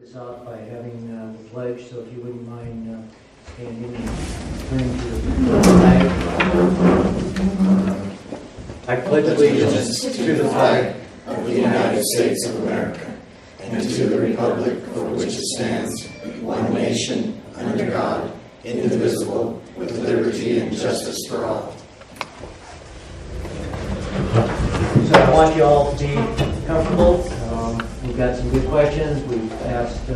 this off by having the pledge, so if you wouldn't mind standing and turning to the flag. I pledge allegiance to the flag of the United States of America and to the republic for which it stands, one nation, under God, indivisible, with liberty and justice for all. So I want you all to be comfortable. We've got some good questions. We've asked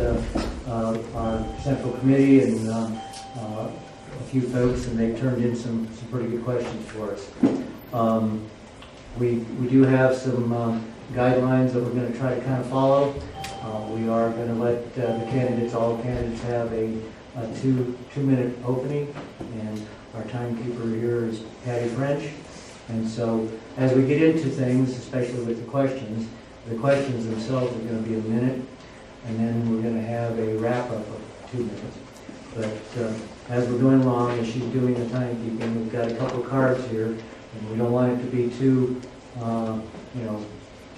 our central committee and a few folks, and they've turned in some pretty good questions for us. We do have some guidelines that we're going to try to kind of follow. We are going to let all candidates have a 2-minute opening, and our timekeeper here is Patty French. And so as we get into things, especially with the questions themselves are going to be a minute, and then we're going to have a wrap-up of 2 minutes. But as we're going along, as she's doing the timekeeping, we've got a couple of cards here, and we don't want it to be too,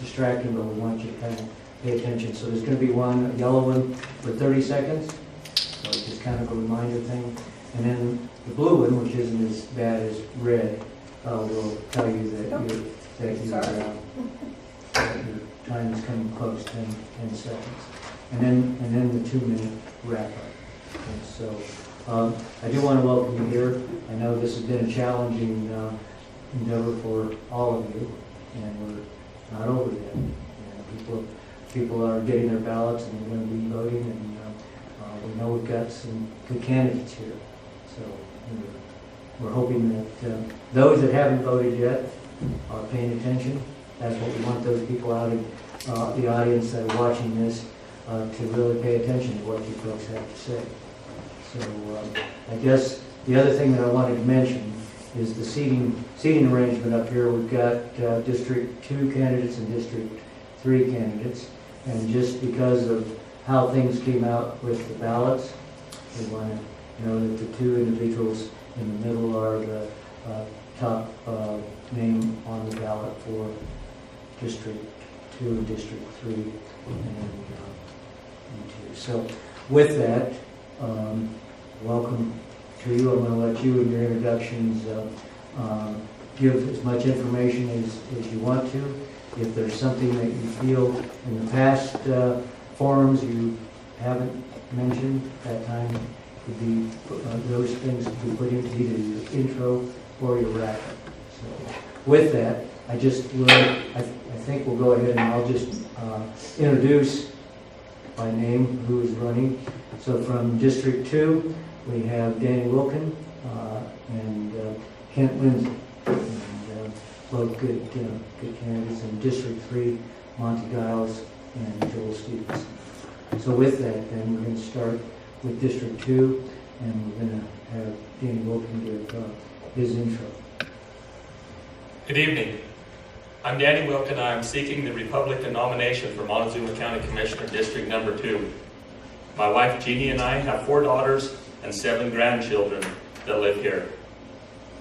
distracting, but we want you to kind of pay attention. So there's going to be one, a yellow one, for 30 seconds. So it's just kind of a reminder thing. And then the blue one, which isn't as bad as red, will tell you that your time is coming close, 10 seconds. And then the 2-minute wrap-up. And so I do want to welcome you here. I know this has been a challenging endeavor for all of you, and we're not over yet. People are getting their ballots, and they're going to be voting, and we know we've got some good candidates here. So we're hoping that those that haven't voted yet are paying attention. That's what we want those people out in the audience that are watching this to really pay attention to what you folks have to say. So I guess the other thing that I wanted to mention is the seating arrangement up here. We've got District 2 candidates and District 3 candidates. And just because of how things came out with the ballots, we want to know that the two individuals in the middle are the top name on the ballot for District 2 and District 3 and 2. So with that, welcome to you. I'm going to let you in your introductions give as much information as you want to. If there's something that you feel in the past forums you haven't mentioned, that time could be those things could be put into either your intro or your wrap-up. So with that, I think we'll go ahead and I'll just introduce by name who is running. So from District 2, we have Danny Wilkin and Kent Lindsay. Both good candidates. In District 3, Monty Giles and Joel Stevenson. So with that, then we're going to start with District 2, and we're going to have Danny Wilkin give his intro. Good evening. I'm Danny Wilkin. I'm seeking the Republican nomination for Montezuma County Commissioner District Number 2. My wife Jeannie and I have 4 daughters and 7 grandchildren that live here.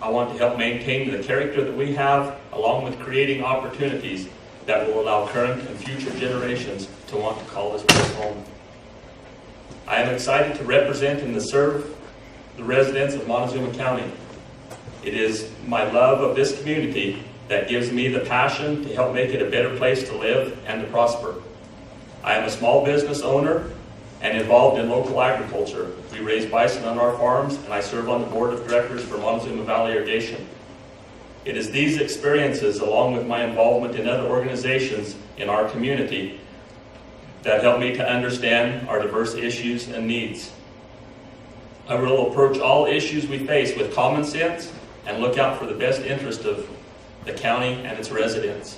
I want to help maintain the character that we have, along with creating opportunities that will allow current and future generations to want to call this place home. I am excited to represent and to serve the residents of Montezuma County. It is my love of this community that gives me the passion to help make it a better place to live and to prosper. I am a small business owner and involved in local agriculture. We raise bison on our farms, and I serve on the board of directors for Montezuma Valley Irrigation. It is these experiences, along with my involvement in other organizations in our community, that help me to understand our diverse issues and needs. I will approach all issues we face with common sense and look out for the best interest of the county and its residents.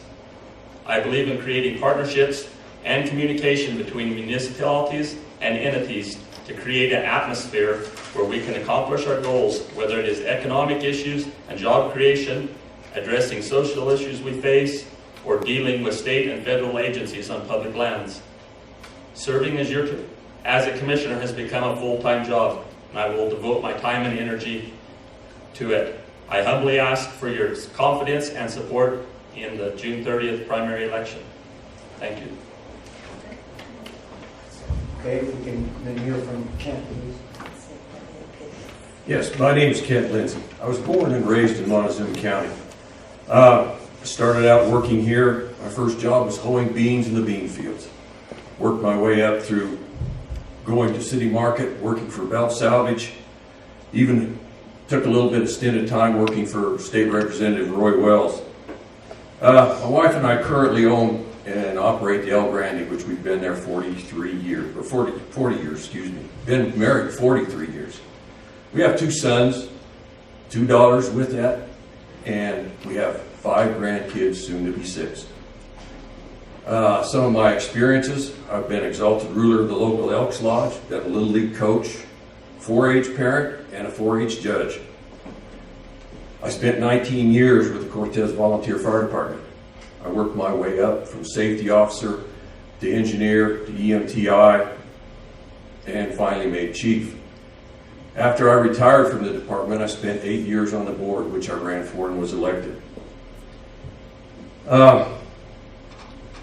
I believe in creating partnerships and communication between municipalities and entities to create an atmosphere where we can accomplish our goals, whether it is economic issues and job creation, addressing social issues we face, or dealing with state and federal agencies on public lands. Serving as a commissioner has become a full-time job, and I will devote my time and energy to it. I humbly ask for your confidence and support in the June 30th primary election. Thank you. Okay, if we can then hear from Kent, please. Yes, my name is Kent Lindsay. I was born and raised in Montezuma County. Started out working here. My first job was hoeing beans in the bean fields. Worked my way up through going to City Market, working for Belt Salvage. Even took a little bit of stint of time working for State Representative Roy Wells. My wife and I currently own and operate the El Grande, which we've been there 40 years, excuse me. Been married 43 years. We have 2 sons, 2 daughters with that, and we have 5 grandkids, soon to be 6. Some of my experiences: I've been exalted ruler of the local Elks Lodge, been a Little League coach, 4-H parent, and a 4-H judge. I spent 19 years with the Cortez Volunteer Fire Department. I worked my way up from safety officer to engineer to EMTI, and finally made chief. After I retired from the department, I spent 8 years on the board, which I ran for and was elected. I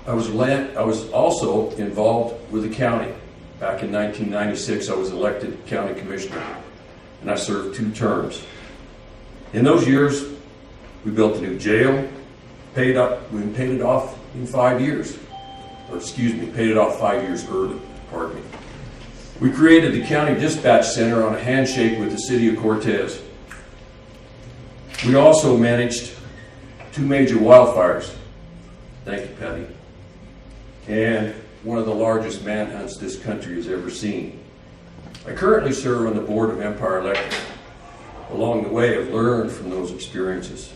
was also involved with the county. Back in 1996, I was elected county commissioner, and I served 2 terms. In those years, we built a new jail, we paid it off in 5 years. Paid it off 5 years early, pardon me. We created the County Dispatch Center on a handshake with the City of Cortez. We also managed 2 major wildfires. Thank you, Patty. And one of the largest manhunts this country has ever seen. I currently serve on the board of Empire Electric. Along the way, I've learned from those experiences.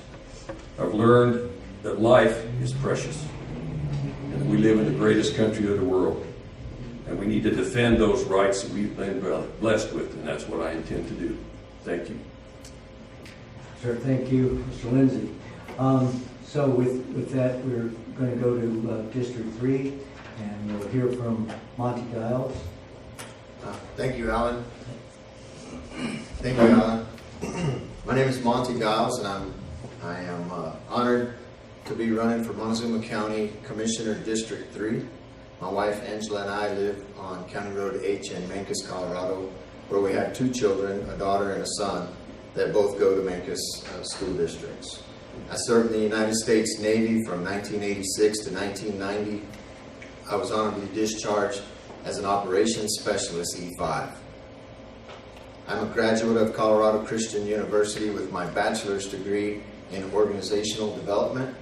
I've learned that life is precious, and that we live in the greatest country of the world. And we need to defend those rights that we've been blessed with, and that's what I intend to do. Thank you. Sure, thank you, Mr. Lindsay. So with that, we're going to go to District 3, and we'll hear from Monty Giles. Thank you, Alan. Thank you, Alan. My name is Monty Giles, and I am honored to be running for Montezuma County Commissioner District 3. My wife Angela and I live on County Road H in Mancos, Colorado, where we have 2 children, a daughter and a son, that both go to Mancos school districts. I served in the United States Navy from 1986 to 1990. I was honorably discharged as an operations specialist, E5. I'm a graduate of Colorado Christian University with my bachelor's degree in organizational development.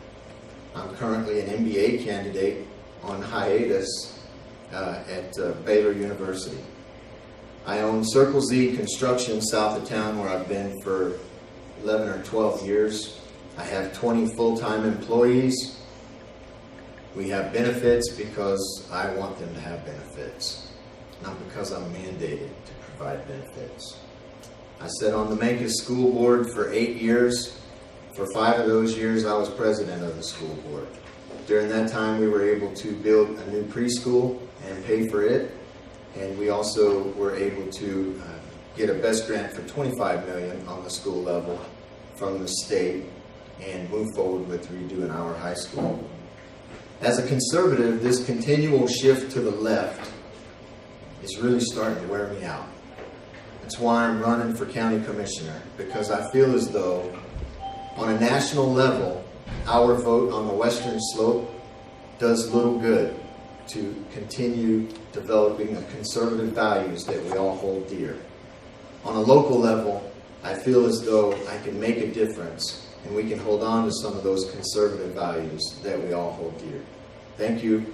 I'm currently an MBA candidate on hiatus at Baylor University. I own Circle Z Construction south of town, where I've been for 11 or 12 years. I have 20 full-time employees. We have benefits because I want them to have benefits, not because I'm mandated to provide benefits. I sat on the Mancos School Board for 8 years. For 5 of those years, I was president of the school board. During that time, we were able to build a new preschool and pay for it. And we also were able to get a BEST grant for $25 million on the school level from the state and move forward with redoing our high school. As a conservative, this continual shift to the left is really starting to wear me out. That's why I'm running for county commissioner, because I feel as though on a national level, our vote on the western slope does little good to continue developing the conservative values that we all hold dear. On a local level, I feel as though I can make a difference, and we can hold on to some of those conservative values that we all hold dear. Thank you.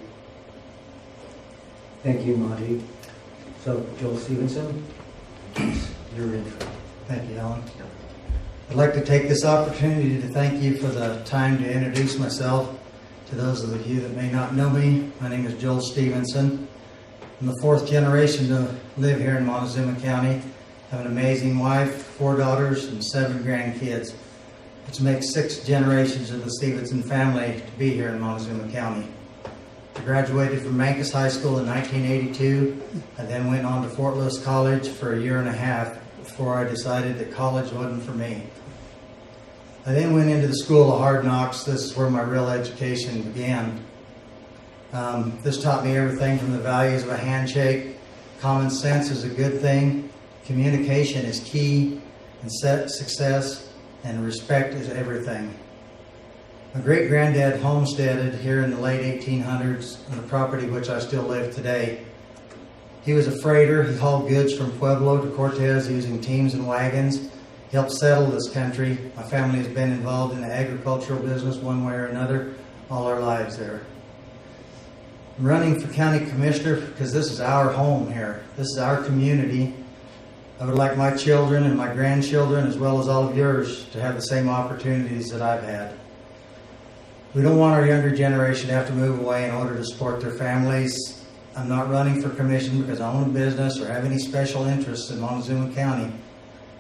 Thank you, Monty. So, Joel Stevenson, your intro. Thank you, Alan. I'd like to take this opportunity to thank you for the time to introduce myself. To those of you that may not know me, my name is Joel Stevenson. I'm the 4th generation to live here in Montezuma County. I have an amazing wife, 4 daughters, and 7 grandkids, which makes 6 generations of the Stevenson family to be here in Montezuma County. I graduated from Mancos High School in 1982. I then went on to Fort Lewis College for a year and a half before I decided that college wasn't for me. I then went into the School of Hard Knocks. This is where my real education began. This taught me everything from the values of a handshake Common sense is a good thing. Communication is key, and success and respect is everything. My great-granddad homesteaded here in the late 1800s on the property which I still live today. He was a freighter. He hauled goods from Pueblo to Cortez using teams and wagons. He helped settle this country. My family has been involved in the agricultural business one way or another all our lives there. I'm running for county commissioner because this is our home here. This is our community. I would like my children and my grandchildren, as well as all of yours, to have the same opportunities that I've had. We don't want our younger generation to have to move away in order to support their families. I'm not running for commission because I own a business or have any special interests in Montezuma County.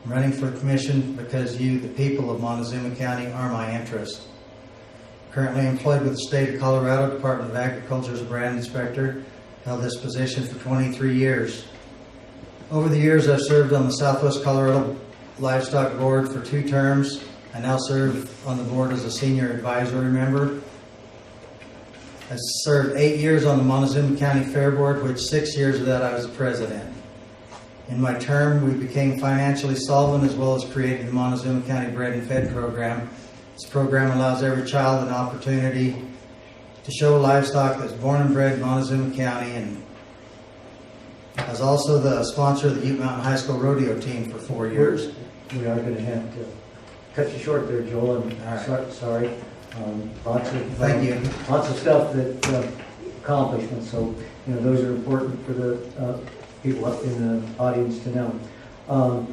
I'm running for commission because you, the people of Montezuma County, are my interest. Currently employed with the state of Colorado Department of Agriculture as a brand inspector. Held this position for 23 years. Over the years, I've served on the Southwest Colorado Livestock Board for 2 terms. I now serve on the board as a senior advisory member. I served 8 years on the Montezuma County Fair Board, which 6 years of that I was the president. In my term, we became financially solvent as well as created the Montezuma County Bred and Fed program. This program allows every child an opportunity to show livestock that's born and bred in Montezuma County, and I was also the sponsor of the Ute Mountain High School rodeo team for 4 years. We are going to have to cut you short there, Joel. I'm right. sorry. Thank you. Lots of stuff that accomplishments. So those are important for the people up in the audience to know.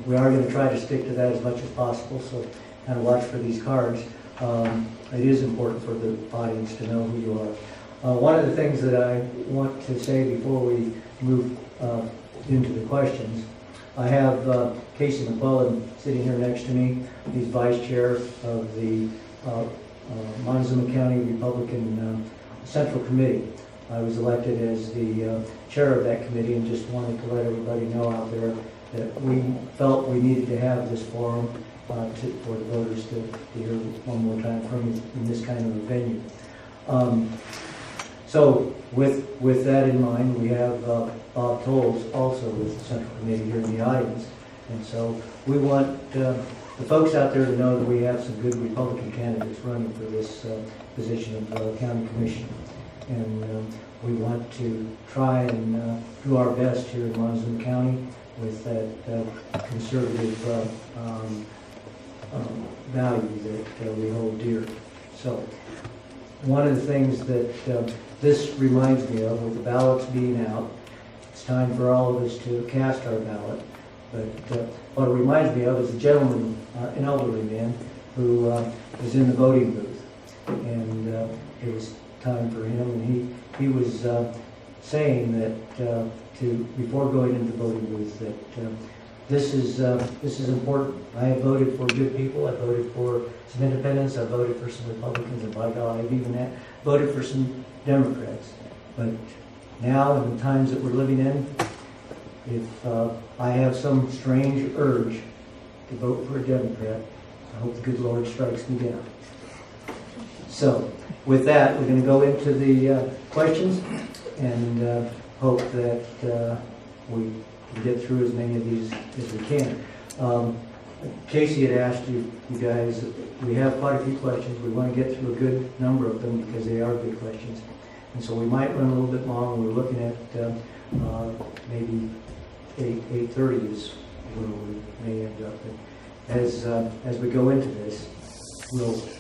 We are going to try to stick to that as much as possible. So kind of watch for these cards. It is important for the audience to know who you are. One of the things that I want to say before we move into the questions, I have Casey McClellan sitting here next to me. He's vice chair of the Montezuma County Republican Central Committee. I was elected as the chair of that committee, and just wanted to let everybody know out there that we felt we needed to have this forum for the voters to hear one more time from you in this kind of a venue. So with that in mind, we have Bob Tolles also with the Central Committee here in the audience. And so we want the folks out there to know that we have some good Republican candidates running for this position of county commissioner. And we want to try and do our best here in Montezuma County with that conservative value that we hold dear. So one of the things that this reminds me of, with the ballots being out, it's time for all of us to cast our ballot. But what it reminds me of is a gentleman, an elderly man, who was in the voting booth. And it was time for him, and he was saying that before going into the voting booth, that this is important. I have voted for good people. I voted for some independents. I voted for some Republicans, and by God, I've even voted for some Democrats. But now, in the times that we're living in, if I have some strange urge to vote for a Democrat, I hope the good Lord strikes me down. So, with that, we're going to go into the questions, and hope that we can get through as many of these as we can. Casey had asked you guys, we have quite a few questions. We want to get through a good number of them because they are good questions. And so we might run a little bit long. We're looking at maybe 8:30 is where we may end up. And as we go into this,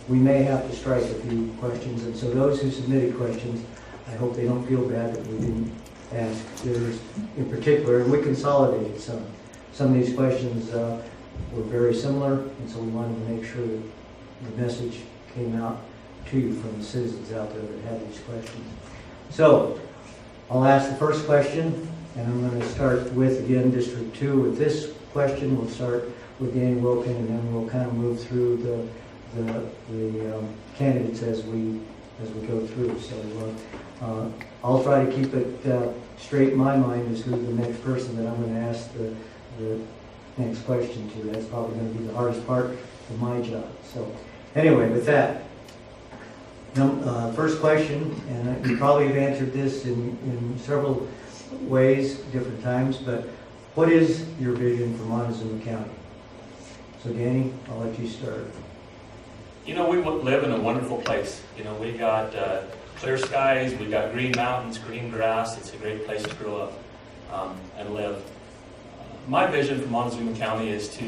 we may have to strike a few questions. And so those who submitted questions, I hope they don't feel bad that we didn't ask theirs in particular. And we consolidated some. Some of these questions were very similar, and so we wanted to make sure that the message came out to you from the citizens out there that had these questions. So I'll ask the first question, and I'm going to start with, again, District 2 with this question. We'll start with Danny Wilkin, and then we'll kind of move through the candidates as we go through. So I'll try to keep it straight in my mind as who's the next person that I'm going to ask the next question to. That's probably going to be the hardest part of my job. So anyway, with that, first question, and you probably have answered this in several ways, different times, but what is your vision for Montezuma County? So Danny, I'll let you start. You know, we live in a wonderful place. You know, we got clear skies, we got green mountains, green grass. It's a great place to grow up and live. My vision for Montezuma County is to,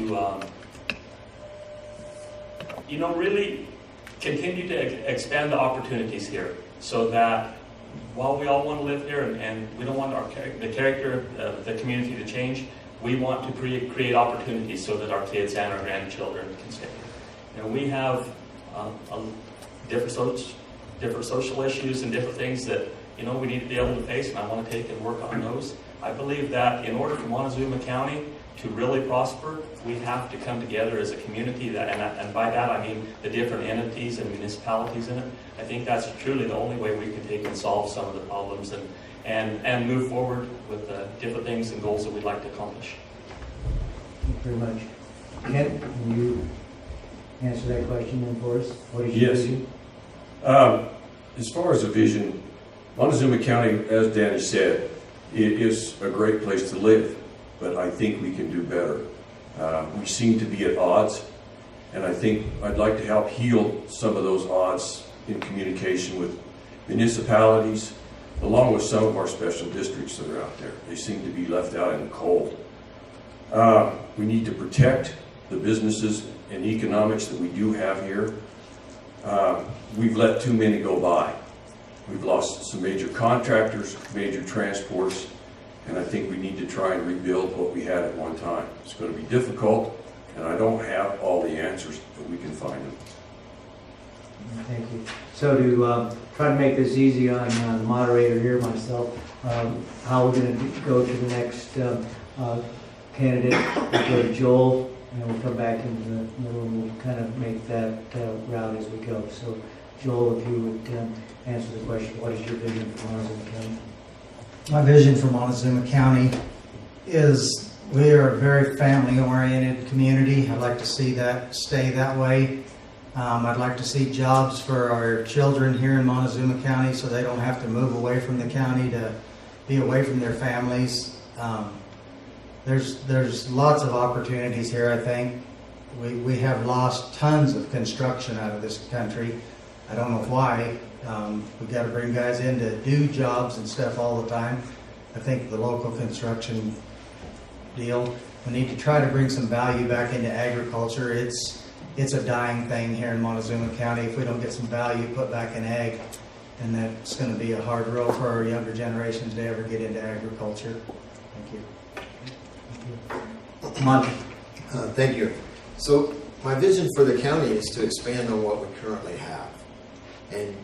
you know, really continue to expand the opportunities here so that while we all want to live here and we don't want the character of the community to change, we want to create opportunities so that our kids and our grandchildren can stay here. You know, we have different social issues and different things that, you know, we need to be able to face, and I want to take and work on those. I believe that in order for Montezuma County to really prosper, we have to come together as a community, and by that I mean the different entities and municipalities in it. I think that's truly the only way we can take and solve some of the problems and move forward with the different things and goals that we'd like to accomplish. Thank you very much. Kent, can you answer that question then for us? What is your Yes. vision? As far as a vision, Montezuma County, as Danny said, it is a great place to live, but I think we can do better. We seem to be at odds, and I think I'd like to help heal some of those odds in communication with municipalities, along with some of our special districts that are out there. They seem to be left out in the cold. We need to protect the businesses and economics that we do have here. We've let too many go by. We've lost some major contractors, major transports, and I think we need to try and rebuild what we had at one time. It's going to be difficult, and I don't have all the answers, but we can find them. Thank you. So to try to make this easy on the moderator here, myself, how we're going to go to the next candidate. We'll go to Joel, and we'll come back into the middle, and we'll kind of make that route as we go. So Joel, if you would answer the question, what is your vision for Montezuma County? My vision for Montezuma County is we are a very family-oriented community. I'd like to see that stay that way. I'd like to see jobs for our children here in Montezuma County so they don't have to move away from the county to be away from their families. There's lots of opportunities here, I think. We have lost tons of construction out of this country. I don't know why. We've got to bring guys in to do jobs and stuff all the time. I think the local construction deal, we need to try to bring some value back into agriculture. It's a dying thing here in Montezuma County. If we don't get some value put back in ag, and that's going to be a hard road for our younger generations to ever get into agriculture. Thank you. Monty. Thank you. So my vision for the county is to expand on what we currently have. And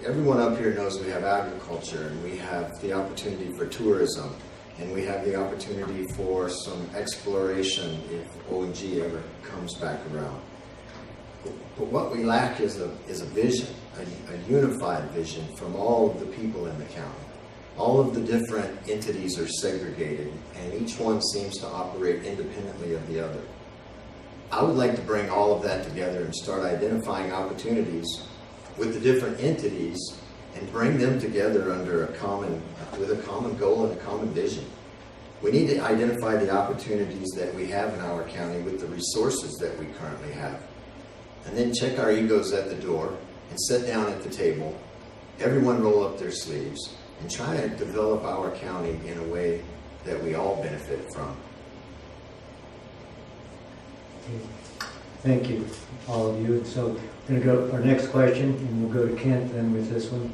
everyone up here knows we have agriculture, and we have the opportunity for tourism, and we have the opportunity for some exploration if O&G ever comes back around. But what we lack is a vision, a unified vision from all of the people in the county. All of the different entities are segregated, and each one seems to operate independently of the other. I would like to bring all of that together and start identifying opportunities with the different entities and bring them together with a common goal and a common vision. We need to identify the opportunities that we have in our county with the resources that we currently have. And then check our egos at the door and sit down at the table, everyone roll up their sleeves, and try to develop our county in a way that we all benefit from. Thank you, all of you. And so we're going to go to our next question, and we'll go to Kent then with this one.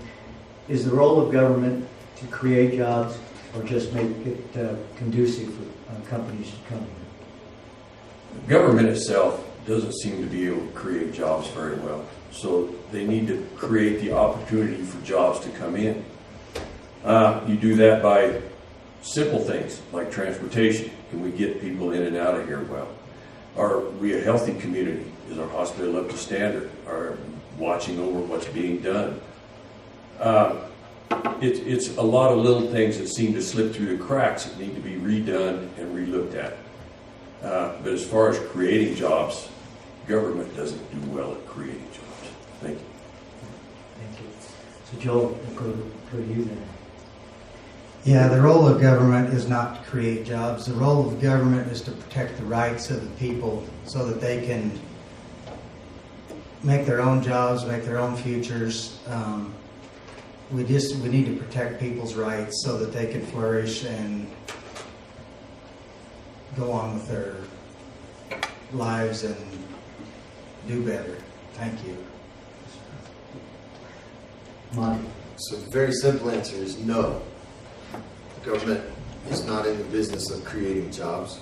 Is the role of government to create jobs or just make it conducive for companies to come here? Government itself doesn't seem to be able to create jobs very well. So they need to create the opportunity for jobs to come in. You do that by simple things like transportation. Can we get people in and out of here well? Are we a healthy community? Is our hospital up to standard? Are watching over what's being done? It's a lot of little things that seem to slip through the cracks that need to be redone and relooked at. But as far as creating jobs, government doesn't do well at creating jobs. Thank you. Thank you. So Joel, we'll go to you then. Yeah, the role of government is not to create jobs. The role of government is to protect the rights of the people so that they can make their own jobs, make their own futures. We need to protect people's rights so that they can flourish and go on with their lives and do better. Thank you. Monty? So the very simple answer is no. The government is not in the business of creating jobs.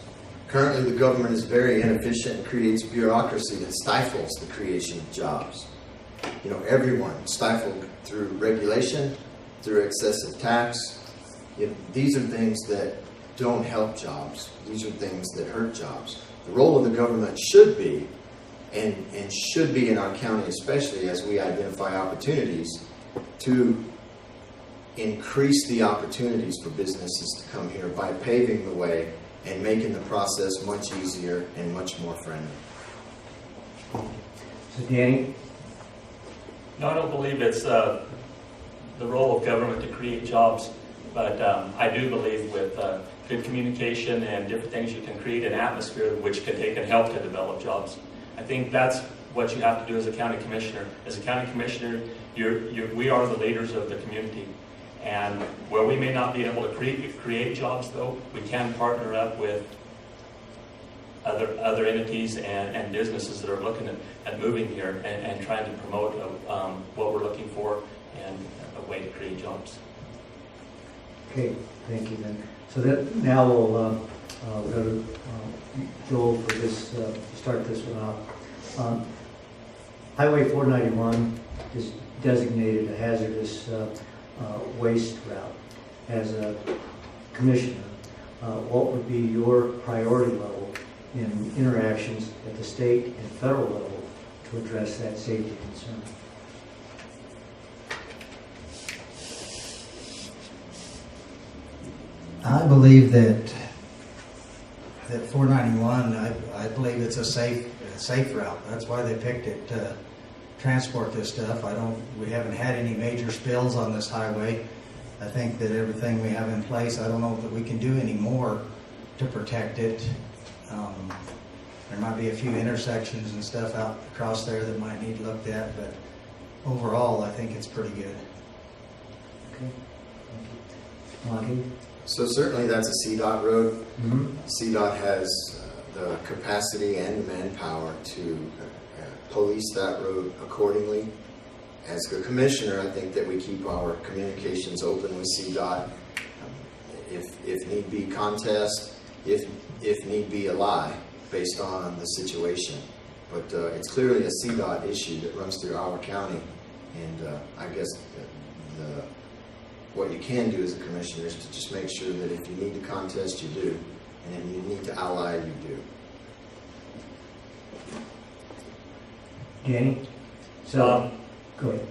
Currently, the government is very inefficient and creates bureaucracy that stifles the creation of jobs. You know, everyone stifled through regulation, through excessive tax. These are things that don't help jobs. These are things that hurt jobs. The role of the government should be, and should be in our county especially as we identify opportunities, to increase the opportunities for businesses to come here by paving the way and making the process much easier and much more friendly. So Danny? No, I don't believe it's the role of government to create jobs, but I do believe with good communication and different things, you can create an atmosphere which can help to develop jobs. I think that's what you have to do as a county commissioner. As a county commissioner, we are the leaders of the community. And where we may not be able to create jobs, though, we can partner up with other entities and businesses that are looking at moving here and trying to promote what we're looking for and a way to create jobs. Okay, thank you then. So that now we'll go to Joel for this, start this one off. Highway 491 is designated a hazardous waste route. As a commissioner, what would be your priority level in interactions at the state and federal level to address that safety concern? I believe that 491, I believe it's a safe route. That's why they picked it to transport this stuff. We haven't had any major spills on this highway. I think that everything we have in place, I don't know that we can do any more to protect it. There might be a few intersections and stuff out across there that might need looked at, but overall, I think it's pretty good. Okay, thank you. Monty? So certainly that's a CDOT road. Mm-hmm. CDOT has the capacity and the manpower to police that road accordingly. As a commissioner, I think that we keep our communications open with CDOT. If need be, contest. If need be, a lie based on the situation. But it's clearly a CDOT issue that runs through our county. And I guess what you can do as a commissioner is to just make sure that if you need to contest, you do. And if you need to ally, you do. Danny? So, go ahead.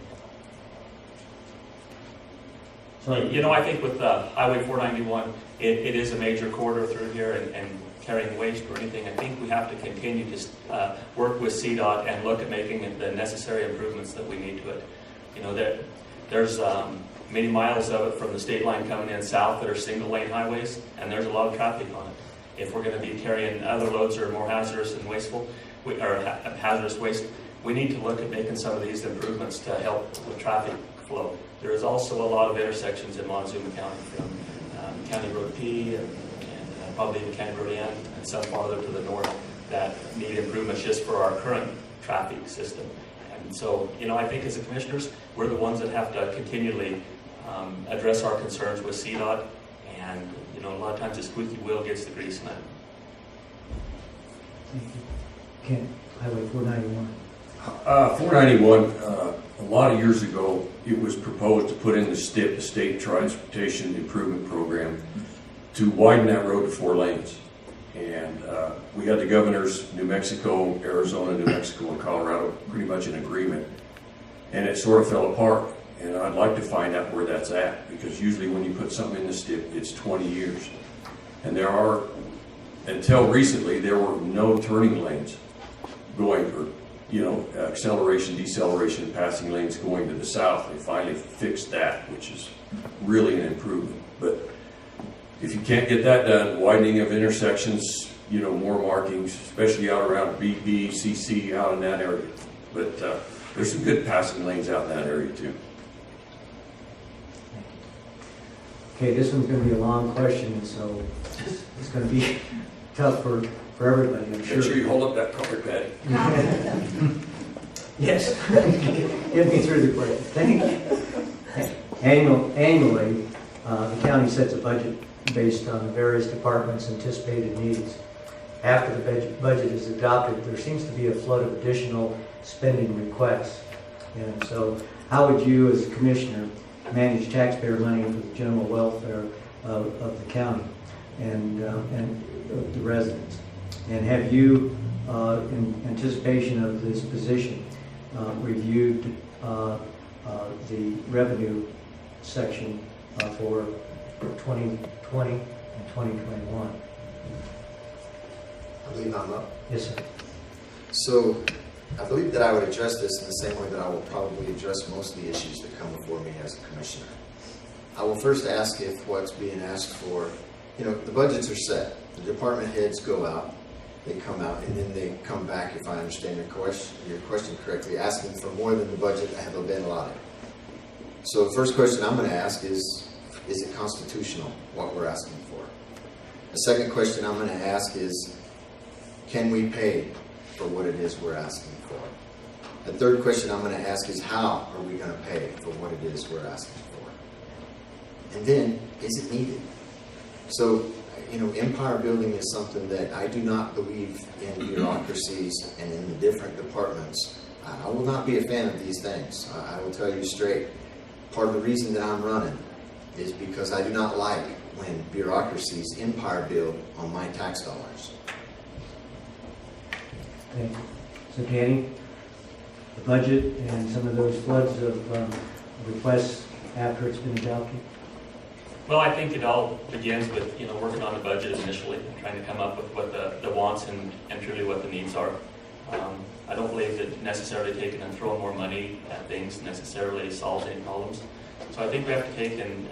Sorry. You know, I think with Highway 491, it is a major corridor through here and carrying waste or anything. I think we have to continue to work with CDOT and look at making the necessary improvements that we need to it. You know, there's many miles of it from the state line coming in south that are single lane highways, and there's a lot of traffic on it. If we're going to be carrying other loads that are more hazardous and wasteful, hazardous waste, we need to look at making some of these improvements to help with traffic flow. There is also a lot of intersections in Montezuma County, from County Road P and probably even County Road N and some farther to the north, that need improvements just for our current traffic system. And so, you know, I think as the commissioners, we're the ones that have to continually address our concerns with CDOT, and, you know, a lot of times the squeaky wheel gets the grease nut. Thank you. Ken, Highway 491. 491, a lot of years ago, it was proposed to put in the STIP, the State Transportation Improvement Program, to widen that road to 4 lanes. And we had the governors, New Mexico, Arizona, New Mexico, and Colorado pretty much in agreement. And it sort of fell apart. And I'd like to find out where that's at, because usually when you put something in the STIP, it's 20 years. And there are, until recently, there were no turning lanes going for, you know, acceleration, deceleration, passing lanes going to the south. They finally fixed that, which is really an improvement. But If you can't get that done, widening of intersections, more markings, especially out around BB, CC, out in that area. But there's some good passing lanes out in that area too. Okay, this one's going to be a long question, so it's going to be tough for everybody, I'm sure. Make sure you hold up that card, Patty. Yes. Get me through the question. Thank you. Annually, the county sets a budget based on the various departments' anticipated needs. After the budget is adopted, there seems to be a flood of additional spending requests. And so how would you, as a commissioner, manage taxpayer money for the general welfare of the county and of the residents? And have you, in anticipation of this position, reviewed the revenue section for 2020 and 2021? I believe I'm up. Yes, sir. So I believe that I would address this in the same way that I will probably address most of the issues that come before me as a commissioner. I will first ask if what's being asked for, the budgets are set. The department heads go out, they come out, and then they come back, if I understand your question correctly, asking for more than the budget that had been allotted. So the first question I'm going to ask is it constitutional, what we're asking for? The second question I'm going to ask is, can we pay for what it is we're asking for? The third question I'm going to ask is, how are we going to pay for what it is we're asking for? And then, is it needed? So, empire building is something that I do not believe in bureaucracies and in the different departments. I will not be a fan of these things. I will tell you straight. Part of the reason that I'm running is because I do not like when bureaucracies empire build on my tax dollars. Thank you. So Danny, the budget and some of those floods of requests after it's been adopted? Well, I think it all begins with, working on the budget initially, and trying to come up with what the wants and truly what the needs are. I don't believe that necessarily taking and throwing more money at things necessarily solves any problems. So I think we have to take and,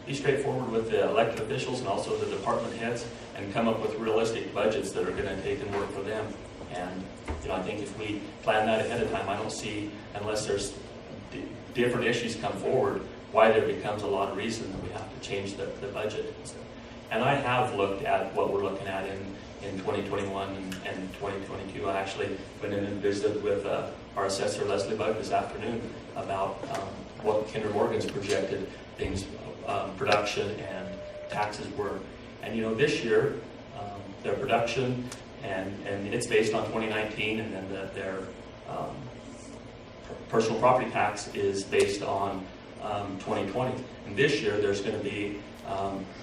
be straightforward with the elected officials and also the department heads and come up with realistic budgets that are going to take and work for them. And, I think if we plan that ahead of time, I don't see, unless there's different issues come forward, why there becomes a lot of reason that we have to change the budget. And I have looked at what we're looking at in 2021 and 2022. I actually went in and visited with our assessor, Leslie Buck, this afternoon about what Kinder Morgan's projected things, production and taxes were. And this year, their production, and it's based on 2019, and then their personal property tax is based on 2020. And this year there's going to be,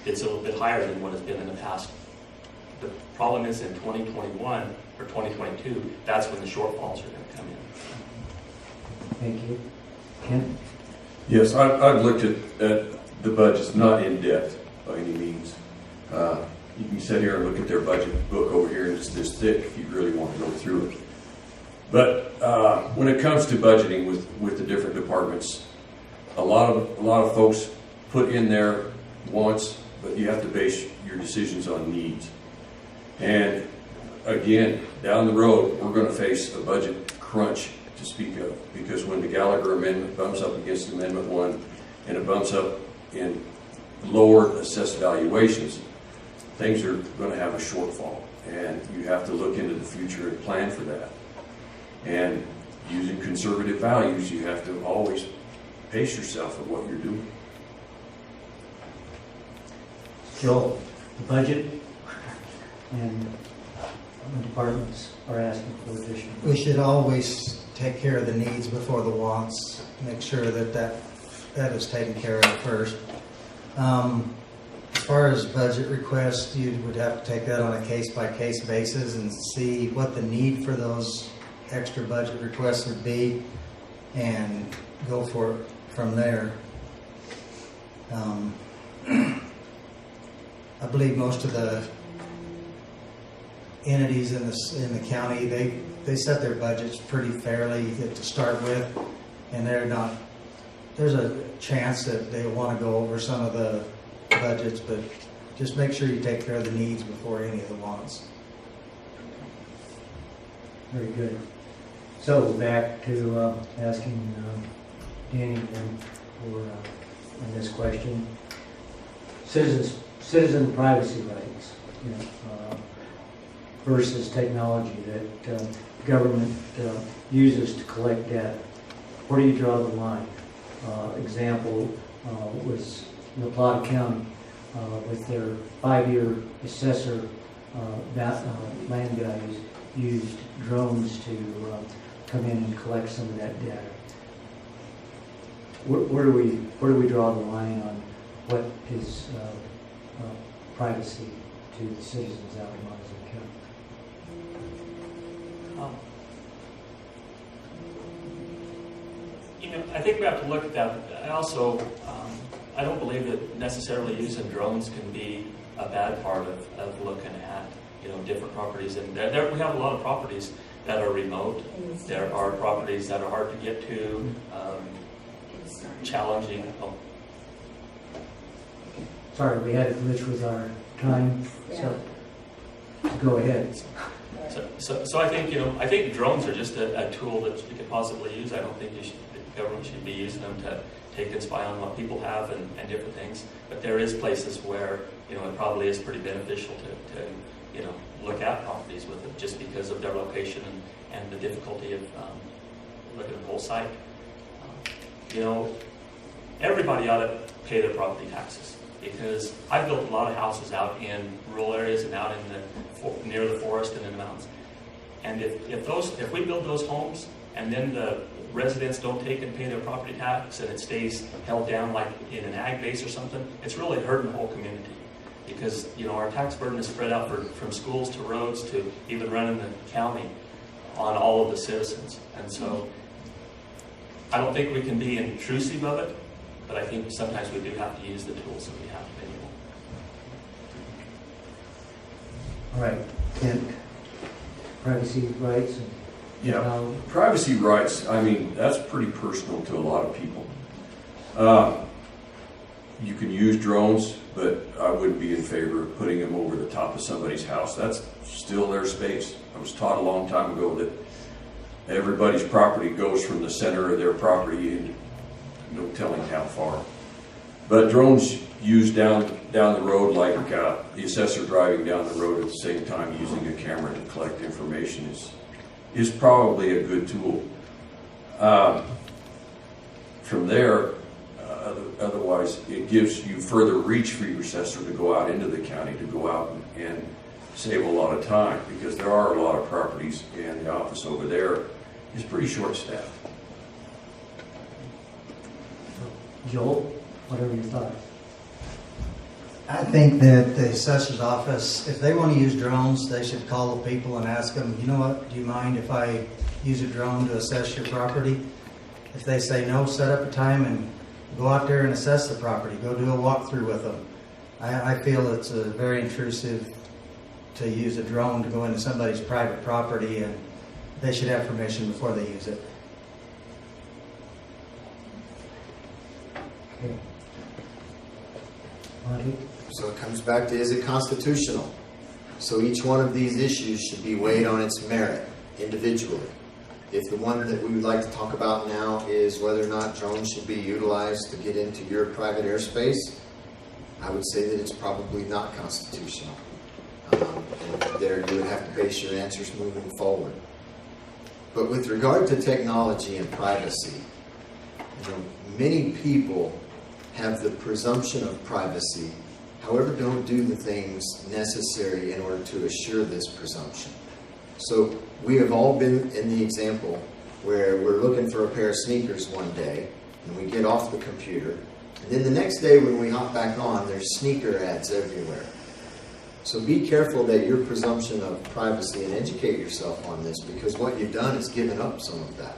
it's a little bit higher than what it's been in the past. The problem is in 2021 or 2022, that's when the shortfalls are going to come in. Thank you. Ken? Yes, I've looked at the budgets, not in depth by any means. You can sit here and look at their budget book over here, and it's this thick if you really want to go through it. But when it comes to budgeting with the different departments, a lot of folks put in their wants, but you have to base your decisions on needs. And again, down the road, we're going to face a budget crunch to speak of, because when the Gallagher Amendment bumps up against Amendment 1 and it bumps up in lower assessed valuations, things are going to have a shortfall, and you have to look into the future and plan for that. And using conservative values, you have to always pace yourself at what you're doing. Joel, the budget and the departments are asking for additional. We should always take care of the needs before the wants. Make sure that is taken care of first. As far as budget requests, you would have to take that on a case-by-case basis and see what the need for those extra budget requests would be, and go for it from there. I believe most of the entities in the county, they set their budgets pretty fairly to start with, and there's a chance that they want to go over some of the budgets, but just make sure you take care of the needs before any of the wants. Very good. So back to asking Danny then for on this question. Citizen privacy rights, versus technology that government uses to collect data. Where do you draw the line? Example was La Plata County with their 5-year assessor land values used drones to come in and collect some of that data. Where do we draw the line on what is privacy to the citizens out in Montezuma County? I think we have to look at that. I also, I don't believe that necessarily using drones can be a bad part of looking at, different properties. And there we have a lot of properties that are remote. There are properties that are hard to get to, challenging. Oh. Sorry, we had a glitch with our time, so go ahead. So I think, I think drones are just a tool that you could possibly use. I don't think the government should be using them to take and spy on what people have and different things. But there is places where, it probably is pretty beneficial to look at properties with it just because of their location and the difficulty of looking at the whole site. Everybody ought to pay their property taxes because I've built a lot of houses out in rural areas and out in near the forest and in the mountains. And if we build those homes and then the residents don't take and pay their property tax and it stays held down like in an ag base or something, it's really hurting the whole community. Because our tax burden is spread out from schools to roads to even running the county on all of the citizens. And so I don't think we can be intrusive of it, but I think sometimes we do have to use the tools that we have available. All right, Kent, privacy rights. Yeah, privacy rights, that's pretty personal to a lot of people. You can use drones, but I wouldn't be in favor of putting them over the top of somebody's house. That's still their space. I was taught a long time ago that everybody's property goes from the center of their property and no telling how far. But drones used down the road, like the assessor driving down the road at the same time using a camera to collect information is probably a good tool. From there, otherwise, it gives you further reach for your assessor to go out into the county, to go out and save a lot of time, because there are a lot of properties, and the office over there is pretty short-staffed. Joel, what are your thoughts? I think that the assessor's office, if they want to use drones, they should call the people and ask them, you know what, do you mind if I use a drone to assess your property? If they say no, set up a time and go out there and assess the property. Go do a walkthrough with them. I feel it's very intrusive to use a drone to go into somebody's private property, and they should have permission before they use it. Okay. Monty? So it comes back to, is it constitutional? So each one of these issues should be weighed on its merit individually. If the one that we would like to talk about now is whether or not drones should be utilized to get into your private airspace, I would say that it's probably not constitutional. And there you would have to base your answers moving forward. But with regard to technology and privacy, many people have the presumption of privacy, however, don't do the things necessary in order to assure this presumption. So we have all been in the example where we're looking for a pair of sneakers one day, and we get off the computer, and then the next day when we hop back on, there's sneaker ads everywhere. So be careful that your presumption of privacy, and educate yourself on this, because what you've done is given up some of that.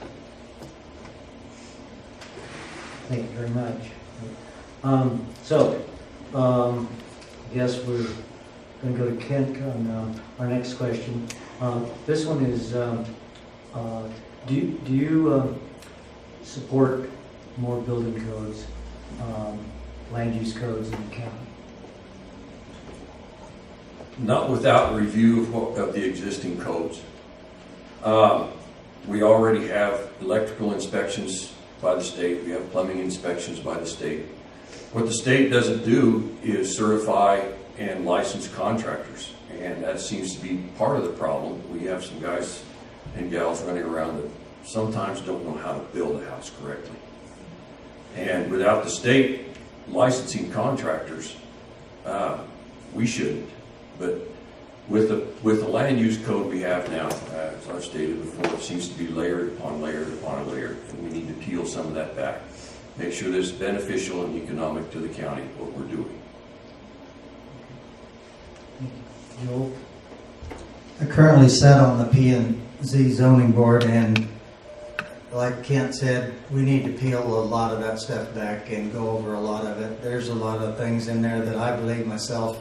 Thank you very much. I guess we're going to go to Kent on our next question. This one is, do you support more building codes, land use codes in the county? not without review of the existing codes. We already have electrical inspections by the state. We have plumbing inspections by the state. What the state doesn't do is certify and license contractors, and that seems to be part of the problem. We have some guys and gals running around that sometimes don't know how to build a house correctly. And without the state licensing contractors, we shouldn't. But with the land use code we have now, as I've stated before, it seems to be layered upon layered upon layered, and we need to peel some of that back. Make sure that it's beneficial and economic to the county, what we're doing. Joel? I currently sit on the P&Z zoning board, and like Kent said, we need to peel a lot of that stuff back and go over a lot of it. There's a lot of things in there that I believe myself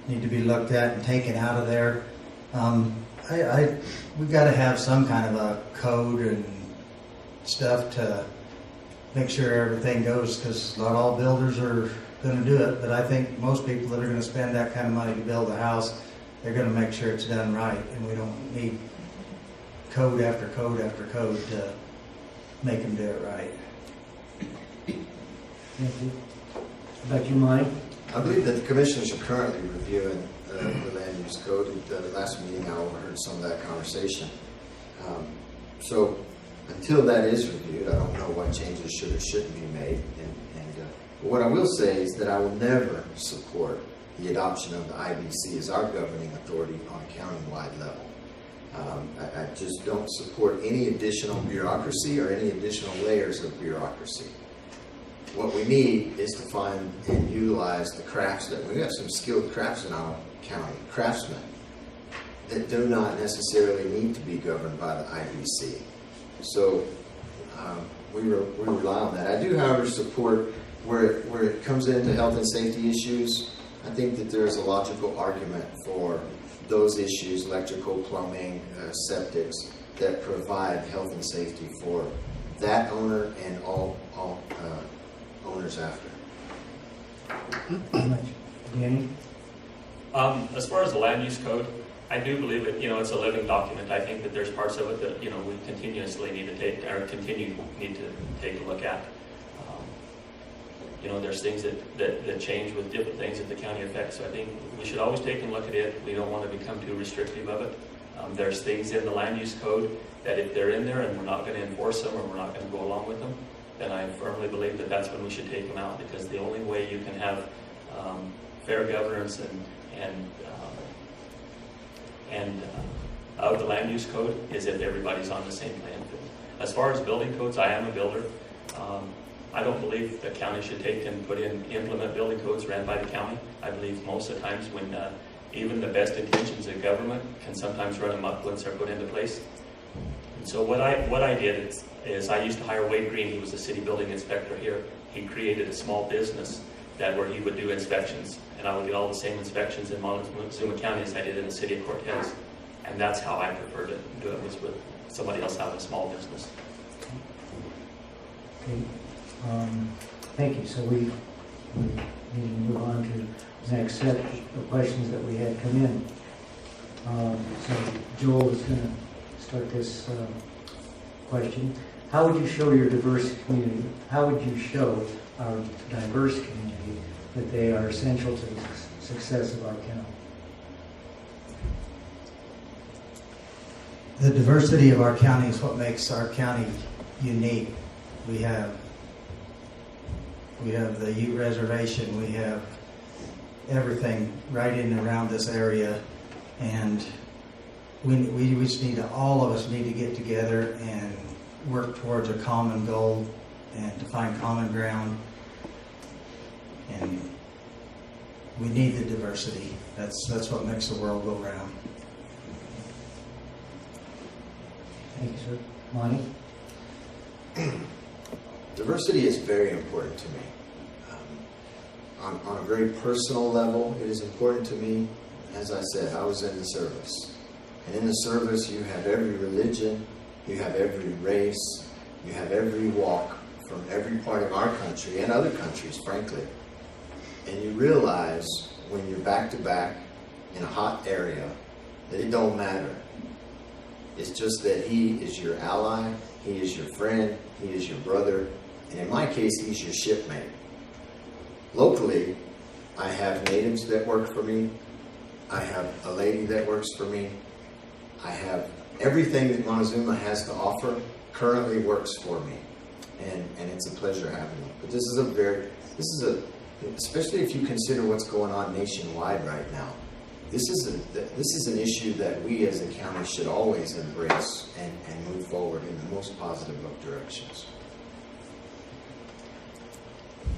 need to be looked at and taken out of there. We've got to have some kind of a code and stuff to make sure everything goes, because not all builders are going to do it, but I think most people that are going to spend that kind of money to build a house, they're going to make sure it's done right, and we don't need code after code after code to make them do it right. Thank you. How about you, Monty? I believe that the commissioners are currently reviewing the land use code. At the last meeting, I overheard some of that conversation. So until that is reviewed, I don't know what changes should or shouldn't be made. But what I will say is that I will never support the adoption of the IBC as our governing authority on a county-wide level. I just don't support any additional bureaucracy or any additional layers of bureaucracy. What we need is to find and utilize the crafts that we have some skilled crafts in our county, craftsmen, that do not necessarily need to be governed by the IBC. So we rely on that. I do, however, support where it comes into health and safety issues. I think that there's a logical argument for those issues, electrical, plumbing, septics, that provide health and safety for that owner and all owners after. How much? Danny? As far as the land use code, I do believe it, it's a living document. I think that there's parts of it that, we continuously need to take a look at. There's things that change with different things that the county affects. So I think we should always take a look at it. We don't want to become too restrictive of it. There's things in the land use code that if they're in there and we're not going to enforce them or we're not going to go along with them, then I firmly believe that that's when we should take them out, because the only way you can have fair governance and of the land use code is if everybody's on the same playing field. As far as building codes, I am a builder. I don't believe the county should take and implement building codes ran by the county. I believe most of the times when even the best intentions of government can sometimes run amok once they're put into place. And so what I did is I used to hire Wade Green. He was the city building inspector here. He created a small business where he would do inspections, and I would get all the same inspections in Montezuma County as I did in the city of Cortez. And that's how I prefer to do it, was with somebody else having a small business. Okay. Thank you. So we need to move on to the next set of questions that we had come in. So Joel is going to start this question. How would you show your diverse community? How would you show our diverse community that they are essential to the success of our county? The diversity of our county is what makes our county unique. We have the Ute Reservation, we have everything right in and around this area, and we just all of us need to get together and work towards a common goal and to find common ground. And we need the diversity. That's what makes the world go round. Thank you, sir. Monty? Diversity is very important to me. On a very personal level, it is important to me. As I said, I was in the service. And in the service, you have every religion, you have every race, you have every walk from every part of our country and other countries, frankly. And you realize when you're back to back in a hot area, that it don't matter. It's just that he is your ally, he is your friend, he is your brother, and in my case, he's your shipmate. Locally, I have natives that work for me. I have a lady that works for me. I have everything that Montezuma has to offer currently works for me. And it's a pleasure having them. But especially if you consider what's going on nationwide right now, this is an issue that we as a county should always embrace and move forward in the most positive of directions.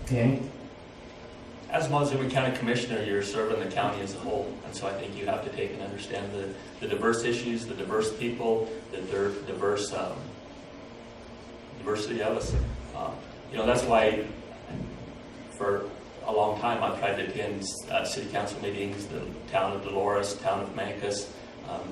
Danny? As Montezuma County Commissioner, you're serving the county as a whole, and so I think you have to take and understand the diverse issues, the diverse people, the diverse diversity of us. That's why for a long time I've tried to attend city council meetings, the town of Dolores, town of Mancos,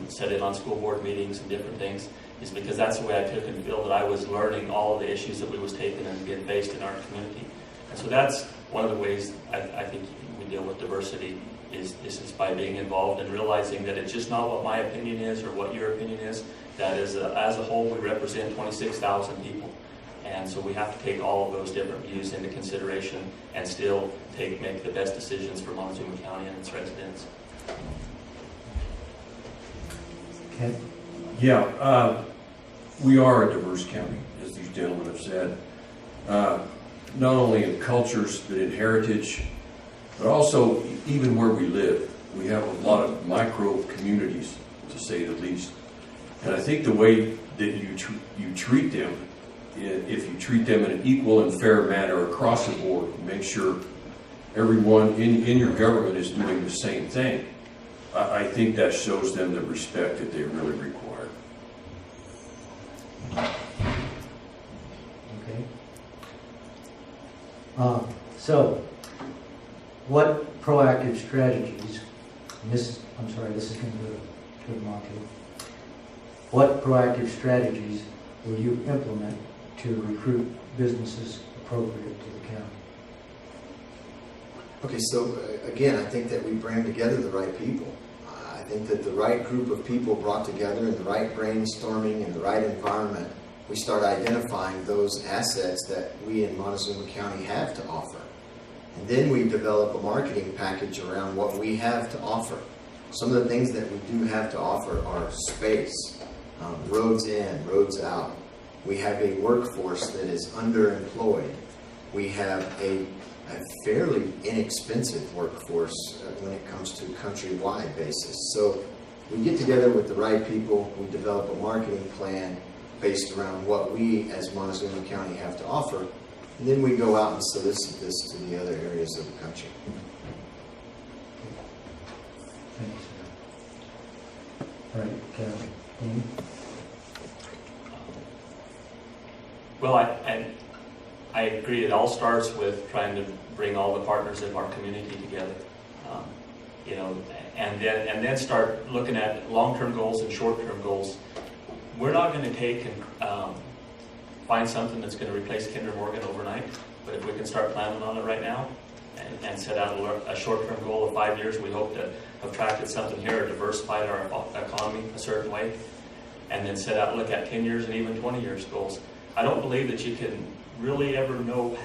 sit in on school board meetings and different things, is because that's the way I took and feel that I was learning all of the issues that we was taking and being faced in our community. And so that's one of the ways I think we deal with diversity is by being involved and realizing that it's just not what my opinion is or what your opinion is. That is, as a whole, we represent 26,000 people. And so we have to take all of those different views into consideration and still make the best decisions for Montezuma County and its residents. Ken? Yeah, we are a diverse county, as these gentlemen have said. Not only in cultures, but in heritage, but also even where we live. We have a lot of micro communities, to say the least. And I think the way that you treat them, if you treat them in an equal and fair manner across the board, make sure everyone in your government is doing the same thing, I think that shows them the respect that they really require. Okay. So, what proactive strategies, and this is going to go to Monty. What proactive strategies will you implement to recruit businesses appropriate to the county? Okay, so again, I think that we bring together the right people. I think that the right group of people brought together in the right brainstorming and the right environment, we start identifying those assets that we in Montezuma County have to offer. And then we develop a marketing package around what we have to offer. Some of the things that we do have to offer are space, roads in, roads out. We have a workforce that is underemployed. We have a fairly inexpensive workforce when it comes to countrywide basis. So we get together with the right people, we develop a marketing plan based around what we as Montezuma County have to offer, and then we go out and solicit this to the other areas of the country. Thank you, sir. All right, Amy? Well, I agree. It all starts with trying to bring all the partners of our community together, and then start looking at long-term goals and short-term goals. We're not going to take and find something that's going to replace Kinder Morgan overnight, but if we can start planning on it right now and set out a short-term goal of 5 years, we hope to have attracted something here or diversified our economy a certain way, and then set out, look at 10 years and even 20 years goals. I don't believe that you can really ever know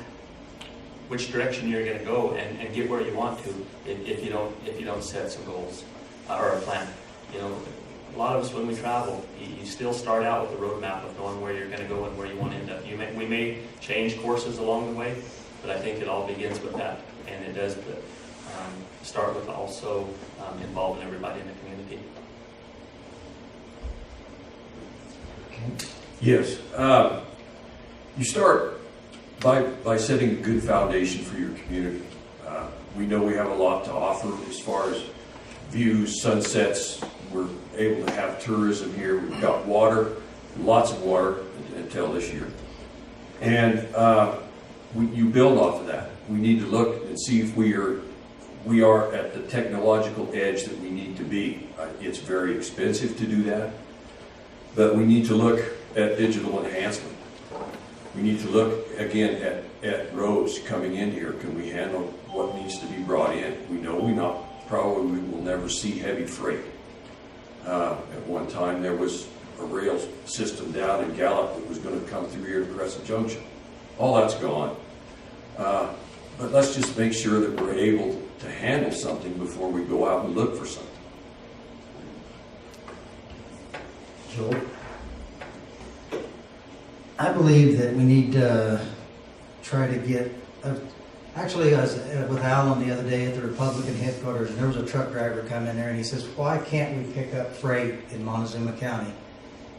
which direction you're going to go and get where you want to if you don't set some goals or a plan. A lot of us, when we travel, you still start out with a roadmap of knowing where you're going to go and where you want to end up. We may change courses along the way, but I think it all begins with that, and it does start with also involving everybody in the community. Okay. Yes. You start by setting a good foundation for your community. We know we have a lot to offer as far as views, sunsets. We're able to have tourism here. We've got water, lots of water until this year. And you build off of that. We need to look and see if we are at the technological edge that we need to be. It's very expensive to do that, but we need to look at digital enhancement. We need to look again at roads coming in here. Can we handle what needs to be brought in? We know we're not probably we will never see heavy freight. At one time, there was a rail system down in Gallup that was going to come through here to Crescent Junction. All that's gone. But let's just make sure that we're able to handle something before we go out and look for something. Joel? I believe that we need to try to get, actually, I was with Alan the other day at the Republican headquarters, and there was a truck driver come in there, and he says, why can't we pick up freight in Montezuma County?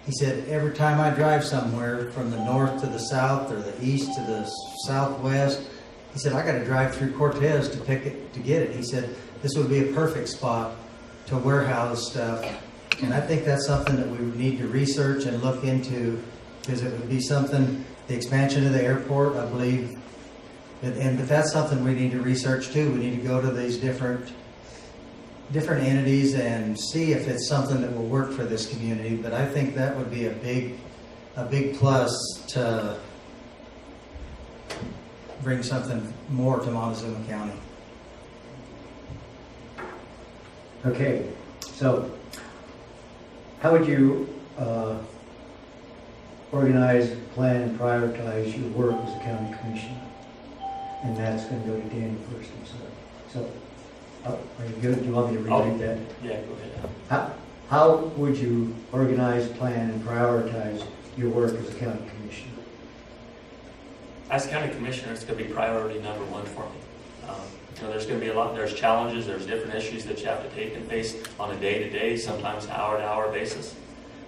He said, every time I drive somewhere from the north to the south or the east to the southwest, he said, I got to drive through Cortez to get it. He said, this would be a perfect spot to warehouse stuff. And I think that's something that we would need to research and look into, because it would be something, the expansion of the airport, I believe, and if that's something we need to research too. We need to go to these different entities and see if it's something that will work for this community. But I think that would be a big plus to bring something more to Montezuma County. Okay, so how would you organize, plan, and prioritize your work as a county commissioner? And that's going to go to Danny first. So, are you good? Do you want me to repeat that? Yeah, go ahead. How would you organize, plan, and prioritize your work as a county commissioner? As county commissioner, it's going to be priority number one for me. There's going to be there's challenges, there's different issues that you have to take and face on a day-to-day, sometimes hour-to-hour basis.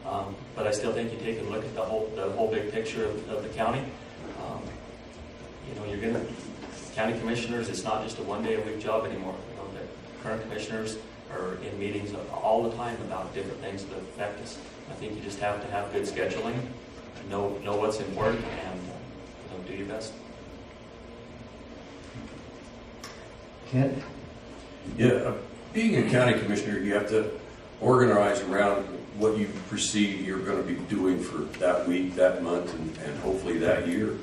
But I still think you take a look at the whole big picture of the county. County commissioners, it's not just a one-day-a-week job anymore. The current commissioners are in meetings all the time about different things that affect us. I think you just have to have good scheduling, know what's important, and do your best. Kent? Yeah, being a county commissioner, you have to organize around what you perceive you're going to be doing for that week, that month, and hopefully that year.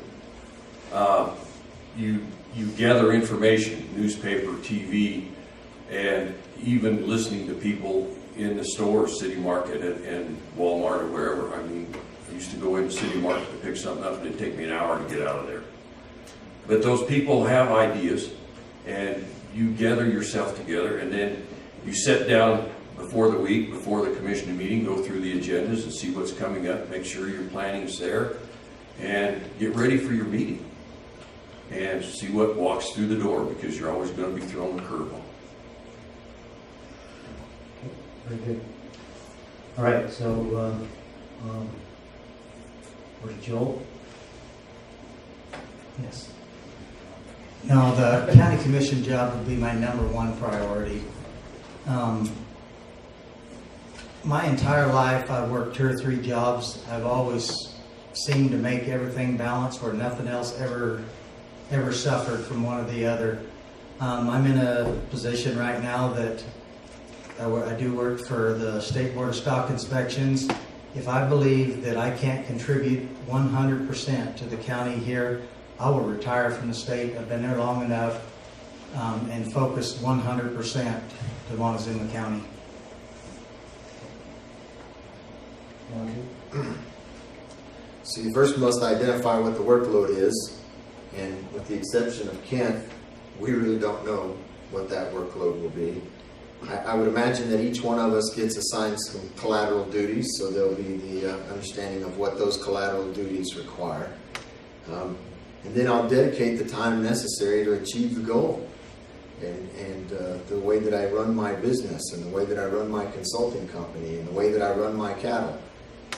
You gather information, newspaper, TV, and even listening to people in the store, City Market and Walmart or wherever. I mean, I used to go into City Market to pick something up, and it'd take me an hour to get out of there. But those people have ideas, and you gather yourself together, and then you sit down before the week, before the commission meeting, go through the agendas and see what's coming up, make sure your planning's there, and get ready for your meeting. And see what walks through the door, because you're always going to be thrown a curveball. Very good. All right, so where's Joel? Yes. No, the county commission job would be my number one priority. My entire life, I've worked 2 or 3 jobs. I've always seemed to make everything balance where nothing else ever suffered from one or the other. I'm in a position right now that I do work for the State Board of Stock Inspections. If I believe that I can't contribute 100% to the county here, I will retire from the state. I've been there long enough and focus 100% to Montezuma County. So you first must identify what the workload is, and with the exception of Kent, we really don't know what that workload will be. I would imagine that each one of us gets assigned some collateral duties, so there'll be the understanding of what those collateral duties require. And then I'll dedicate the time necessary to achieve the goal. And the way that I run my business, and the way that I run my consulting company, and the way that I run my cattle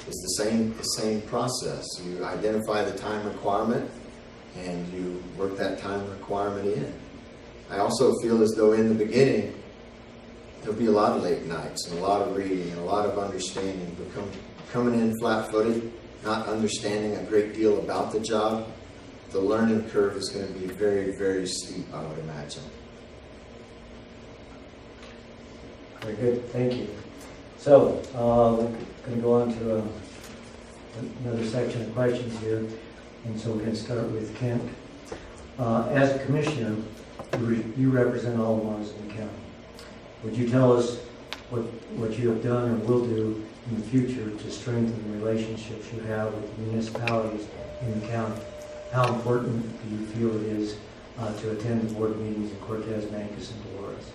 is the same process. You identify the time requirement, and you work that time requirement in. I also feel as though in the beginning, there'll be a lot of late nights, and a lot of reading, and a lot of understanding. But coming in flat-footed, not understanding a great deal about the job, the learning curve is going to be very, very steep, I would imagine. Very good, thank you. So, we're going to go on to another section of questions here, and so we're going to start with Kent. As a commissioner, you represent all of Montezuma County. Would you tell us what you have done or will do in the future to strengthen the relationships you have with municipalities in the county? How important do you feel it is to attend the board meetings in Cortez, Mancos, and Dolores?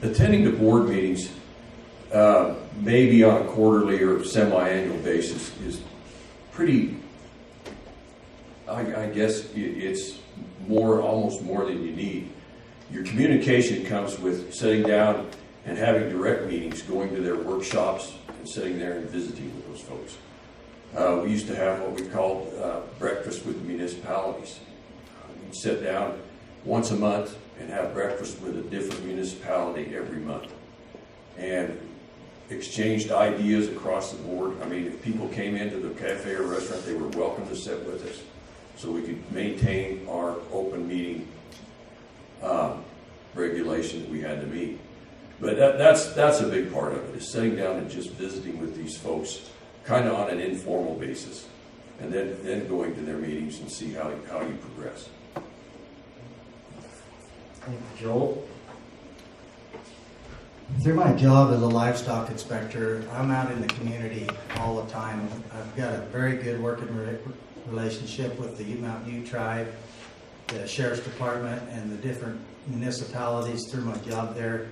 Attending the board meetings, maybe on a quarterly or semi-annual basis, is pretty, I guess it's almost more than you need. Your communication comes with sitting down and having direct meetings, going to their workshops and sitting there and visiting with those folks. We used to have what we called breakfast with the municipalities. We'd sit down once a month and have breakfast with a different municipality every month, and exchanged ideas across the board. I mean, if people came into the cafe or restaurant, they were welcome to sit with us, so we could maintain our open meeting regulation that we had to meet. But that's a big part of it, is sitting down and just visiting with these folks, kind of on an informal basis, and then going to their meetings and see how you progress. Thank you, Joel. Through my job as a livestock inspector, I'm out in the community all the time. I've got a very good working relationship with the Ute Mountain Ute tribe, the sheriff's department, and the different municipalities through my job there.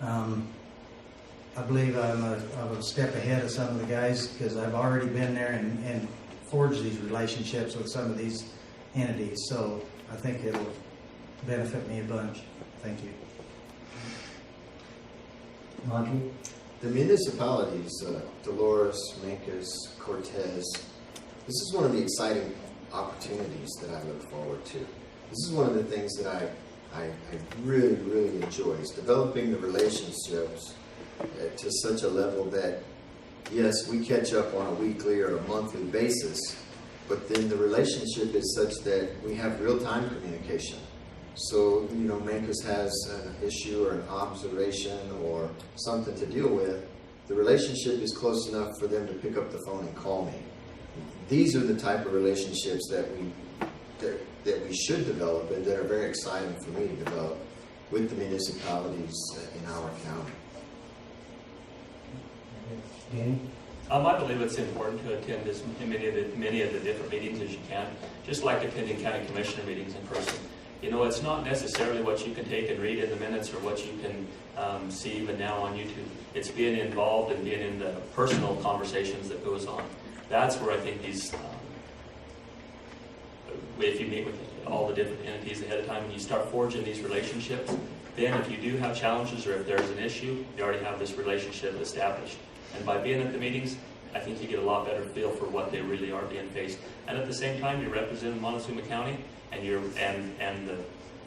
I believe I'm a step ahead of some of the guys because I've already been there and forged these relationships with some of these entities. So I think it'll benefit me a bunch. Thank you. Monty? The municipalities, Dolores, Mancos, Cortez, this is one of the exciting opportunities that I look forward to. This is one of the things that I really, really enjoy, is developing the relationships to such a level that, yes, we catch up on a weekly or a monthly basis, but then the relationship is such that we have real-time communication. So, Mancos has an issue or an observation or something to deal with, the relationship is close enough for them to pick up the phone and call me. These are the type of relationships that we should develop and that are very exciting for me to develop with the municipalities in our county. Danny? I believe it's important to attend many of the different meetings as you can, just like attending county commissioner meetings in person. It's not necessarily what you can take and read in the minutes or what you can see even now on YouTube. It's being involved and being in the personal conversations that goes on. That's where I think these, if you meet with all the different entities ahead of time and you start forging these relationships, then if you do have challenges or if there's an issue, you already have this relationship established. And by being at the meetings, I think you get a lot better feel for what they really are being faced. And at the same time, you're representing Montezuma County, and the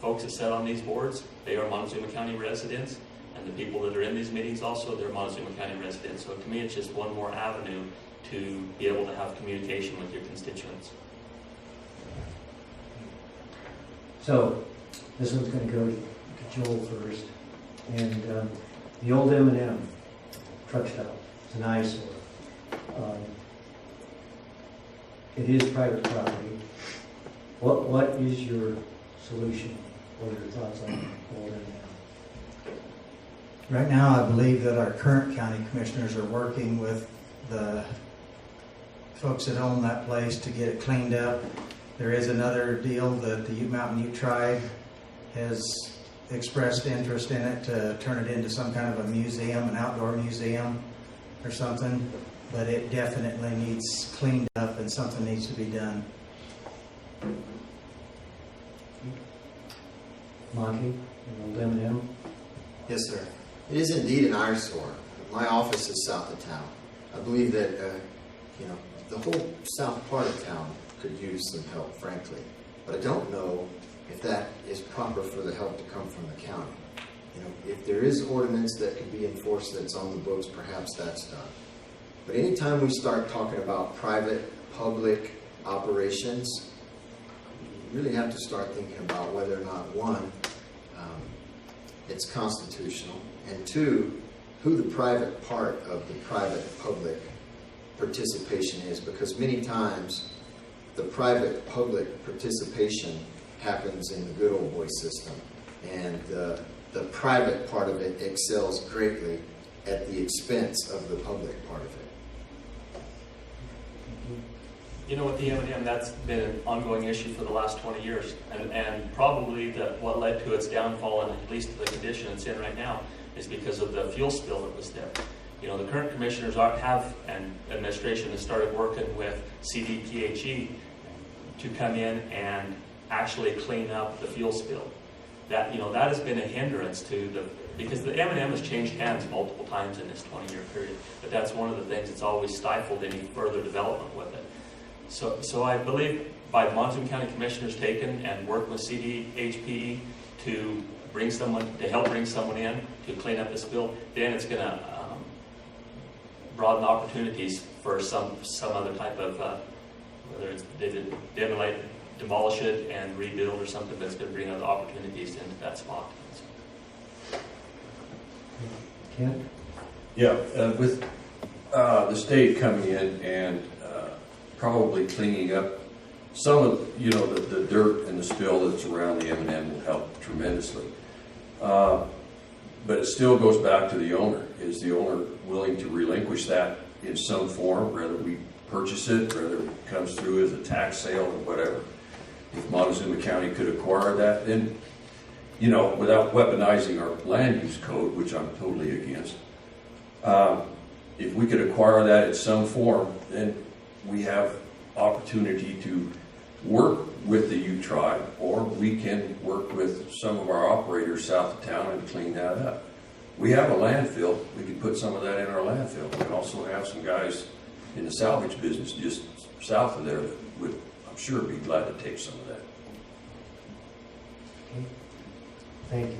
folks that sit on these boards, they are Montezuma County residents, and the people that are in these meetings also, they're Montezuma County residents. So to me, it's just one more avenue to be able to have communication with your constituents. So, this one's going to go to Joel first. And the old M&M truck stop, it's an eyesore. It is private property. What is your solution? What are your thoughts on old M&M? Right now, I believe that our current county commissioners are working with the folks that own that place to get it cleaned up. There is another deal that the Ute Mountain Ute tribe has expressed interest in it to turn it into some kind of a museum, an outdoor museum or something. But it definitely needs cleaned up and something needs to be done. Monty, old M&M? Yes, sir. It is indeed an eyesore. My office is south of town. I believe that, the whole south part of town could use some help, frankly. But I don't know if that is proper for the help to come from the county. If there is ordinance that could be enforced that's on the books, perhaps that's done. But anytime we start talking about private, public operations, you really have to start thinking about whether or not, one, it's constitutional, and two, who the private part of the private-public participation is, because many times the private-public participation happens in the good old boy system, and the private part of it excels greatly at the expense of the public part of it. You know, with the M&M, that's been an ongoing issue for the last 20 years. And probably what led to its downfall, and at least the condition it's in right now, is because of the fuel spill that was there. You know, the current commissioners and administration has started working with CDPHE to come in and actually clean up the fuel spill. That has been a hindrance because the M&M has changed hands multiple times in this 20-year period. But that's one of the things that's always stifled any further development with it. So I believe by the Montezuma County Commissioners taking and working with CDHPE to help bring someone in to clean up the spill, then it's going to broaden opportunities for some other type of whether it's demolish it and rebuild or something that's going to bring other opportunities into that spot. Kent? Yeah, with the state coming in and probably cleaning up some of the dirt and the spill that's around the M&M will help tremendously. But it still goes back to the owner. Is the owner willing to relinquish that in some form, whether we purchase it, whether it comes through as a tax sale or whatever? If Montezuma County could acquire that, then, without weaponizing our land use code, which I'm totally against, if we could acquire that in some form, then we have opportunity to work with the Ute tribe, or we can work with some of our operators south of town and clean that up. We have a landfill. We could put some of that in our landfill. We also have some guys in the salvage business just south of there that would, I'm sure, be glad to take some of that. Okay. Thank you.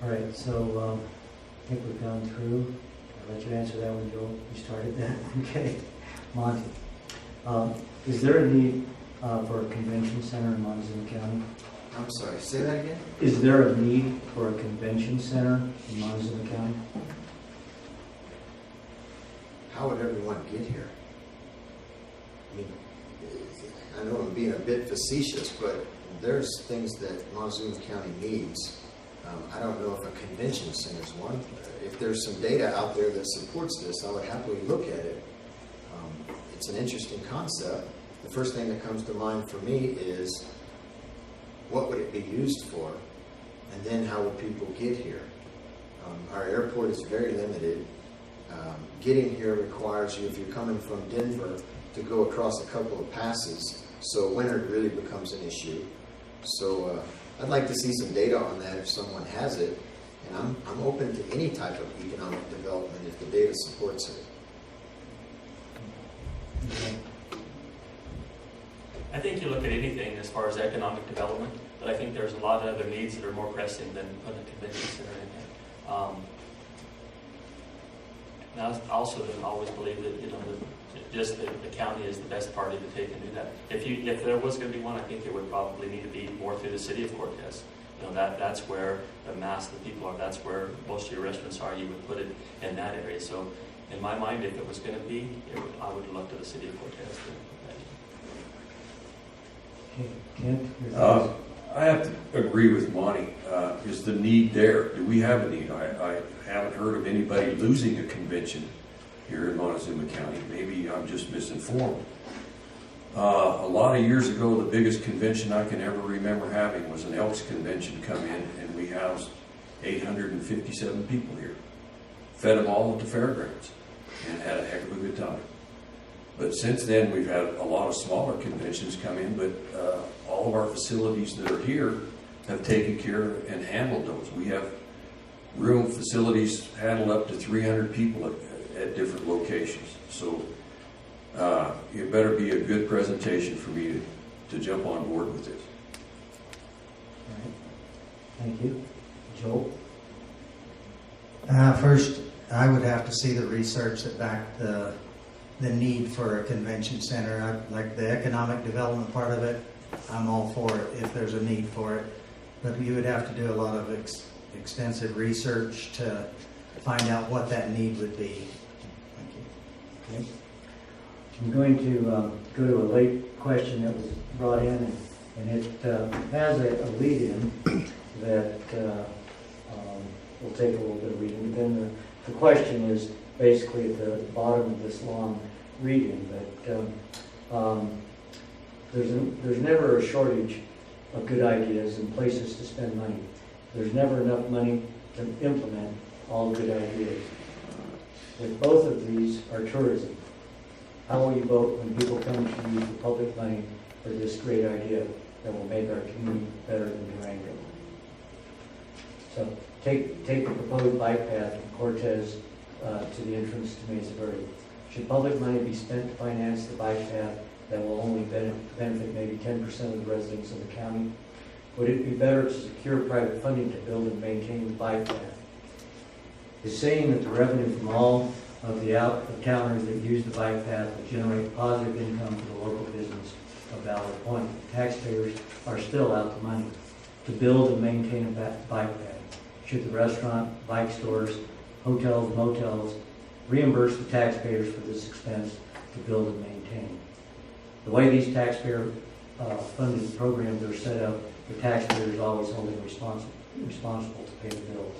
All right, so I think we've gone through. I'll let you answer that one, Joel. You started that. Okay. Monty, is there a need for a convention center in Montezuma County? I'm sorry, say that again? Is there a need for a convention center in Montezuma County? How would everyone get here? I mean, I know I'm being a bit facetious, but there's things that Montezuma County needs. I don't know if a convention center is one. If there's some data out there that supports this, I would happily look at it. It's an interesting concept. The first thing that comes to mind for me is, what would it be used for? And then how would people get here? Our airport is very limited. Getting here requires you, if you're coming from Denver, to go across a couple of passes. So winter really becomes an issue. So I'd like to see some data on that if someone has it. And I'm open to any type of economic development if the data supports it. Okay. I think you look at anything as far as economic development, but I think there's a lot of other needs that are more pressing than putting a convention center in there. And I also always believe that just the county is the best party to take and do that. If there was going to be one, I think it would probably need to be more through the city of Cortez. That's where the mass of the people are. That's where most of your restaurants are. You would put it in that area. So, in my mind, if it was going to be, I would look to the city of Cortez to put that in. Okay. Kent, your thoughts? I have to agree with Monty. Is the need there? Do we have a need? I haven't heard of anybody losing a convention here in Montezuma County. Maybe I'm just misinformed. A lot of years ago, the biggest convention I can ever remember having was an Elks convention come in, and we housed 857 people here. Fed them all at the fairgrounds and had a heck of a good time. But since then, we've had a lot of smaller conventions come in, but all of our facilities that are here have taken care and handled those. We have room facilities handle up to 300 people at different locations. So it better be a good presentation for me to jump on board with this. All right. Thank you. Joel? First, I would have to see the research that backed the need for a convention center. Like the economic development part of it, I'm all for it if there's a need for it. But you would have to do a lot of extensive research to find out what that need would be. Thank you. Okay. I'm going to go to a late question that was brought in, and And it has a lead-in that will take a little bit of reading. Then the question is basically at the bottom of this long reading, but there's never a shortage of good ideas and places to spend money. There's never enough money to implement all the good ideas. With both of these are tourism. How will you vote when people come to use the public money for this great idea that will make our community better than Durango? So take the proposed bike path from Cortez to the entrance to Mesa Verde. Should public money be spent to finance the bike path that will only benefit maybe 10% of the residents of the county? Would it be better to secure private funding to build and maintain the bike path? Is saying that the revenue from all of the out-of-towners that use the bike path will generate positive income for the local business a valid point? Taxpayers are still out the money to build and maintain a bike path. Should the restaurant, bike stores, hotels, motels reimburse the taxpayers for this expense to build and maintain? The way these taxpayer funded programs are set up, the taxpayer is always holding responsible to pay the bills.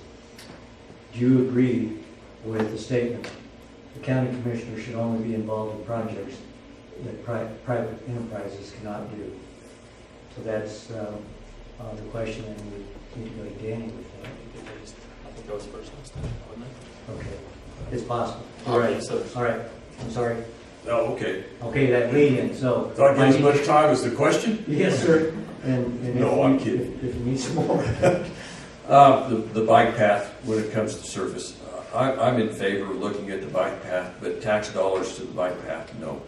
Do you agree with the statement, the county commissioner should only be involved in projects that private enterprises cannot do? So that's the question, and we need to go to Danny with that. I think that was first last time, wasn't it? Okay, it's possible. All right, so All right, I'm sorry. Oh, okay. Okay, that lead-in, so. Did I get as much time as the question? Yes, sir. And No, I'm kidding. If you need some more. The bike path, when it comes to surface, I'm in favor of looking at the bike path, but tax dollars to the bike path, no.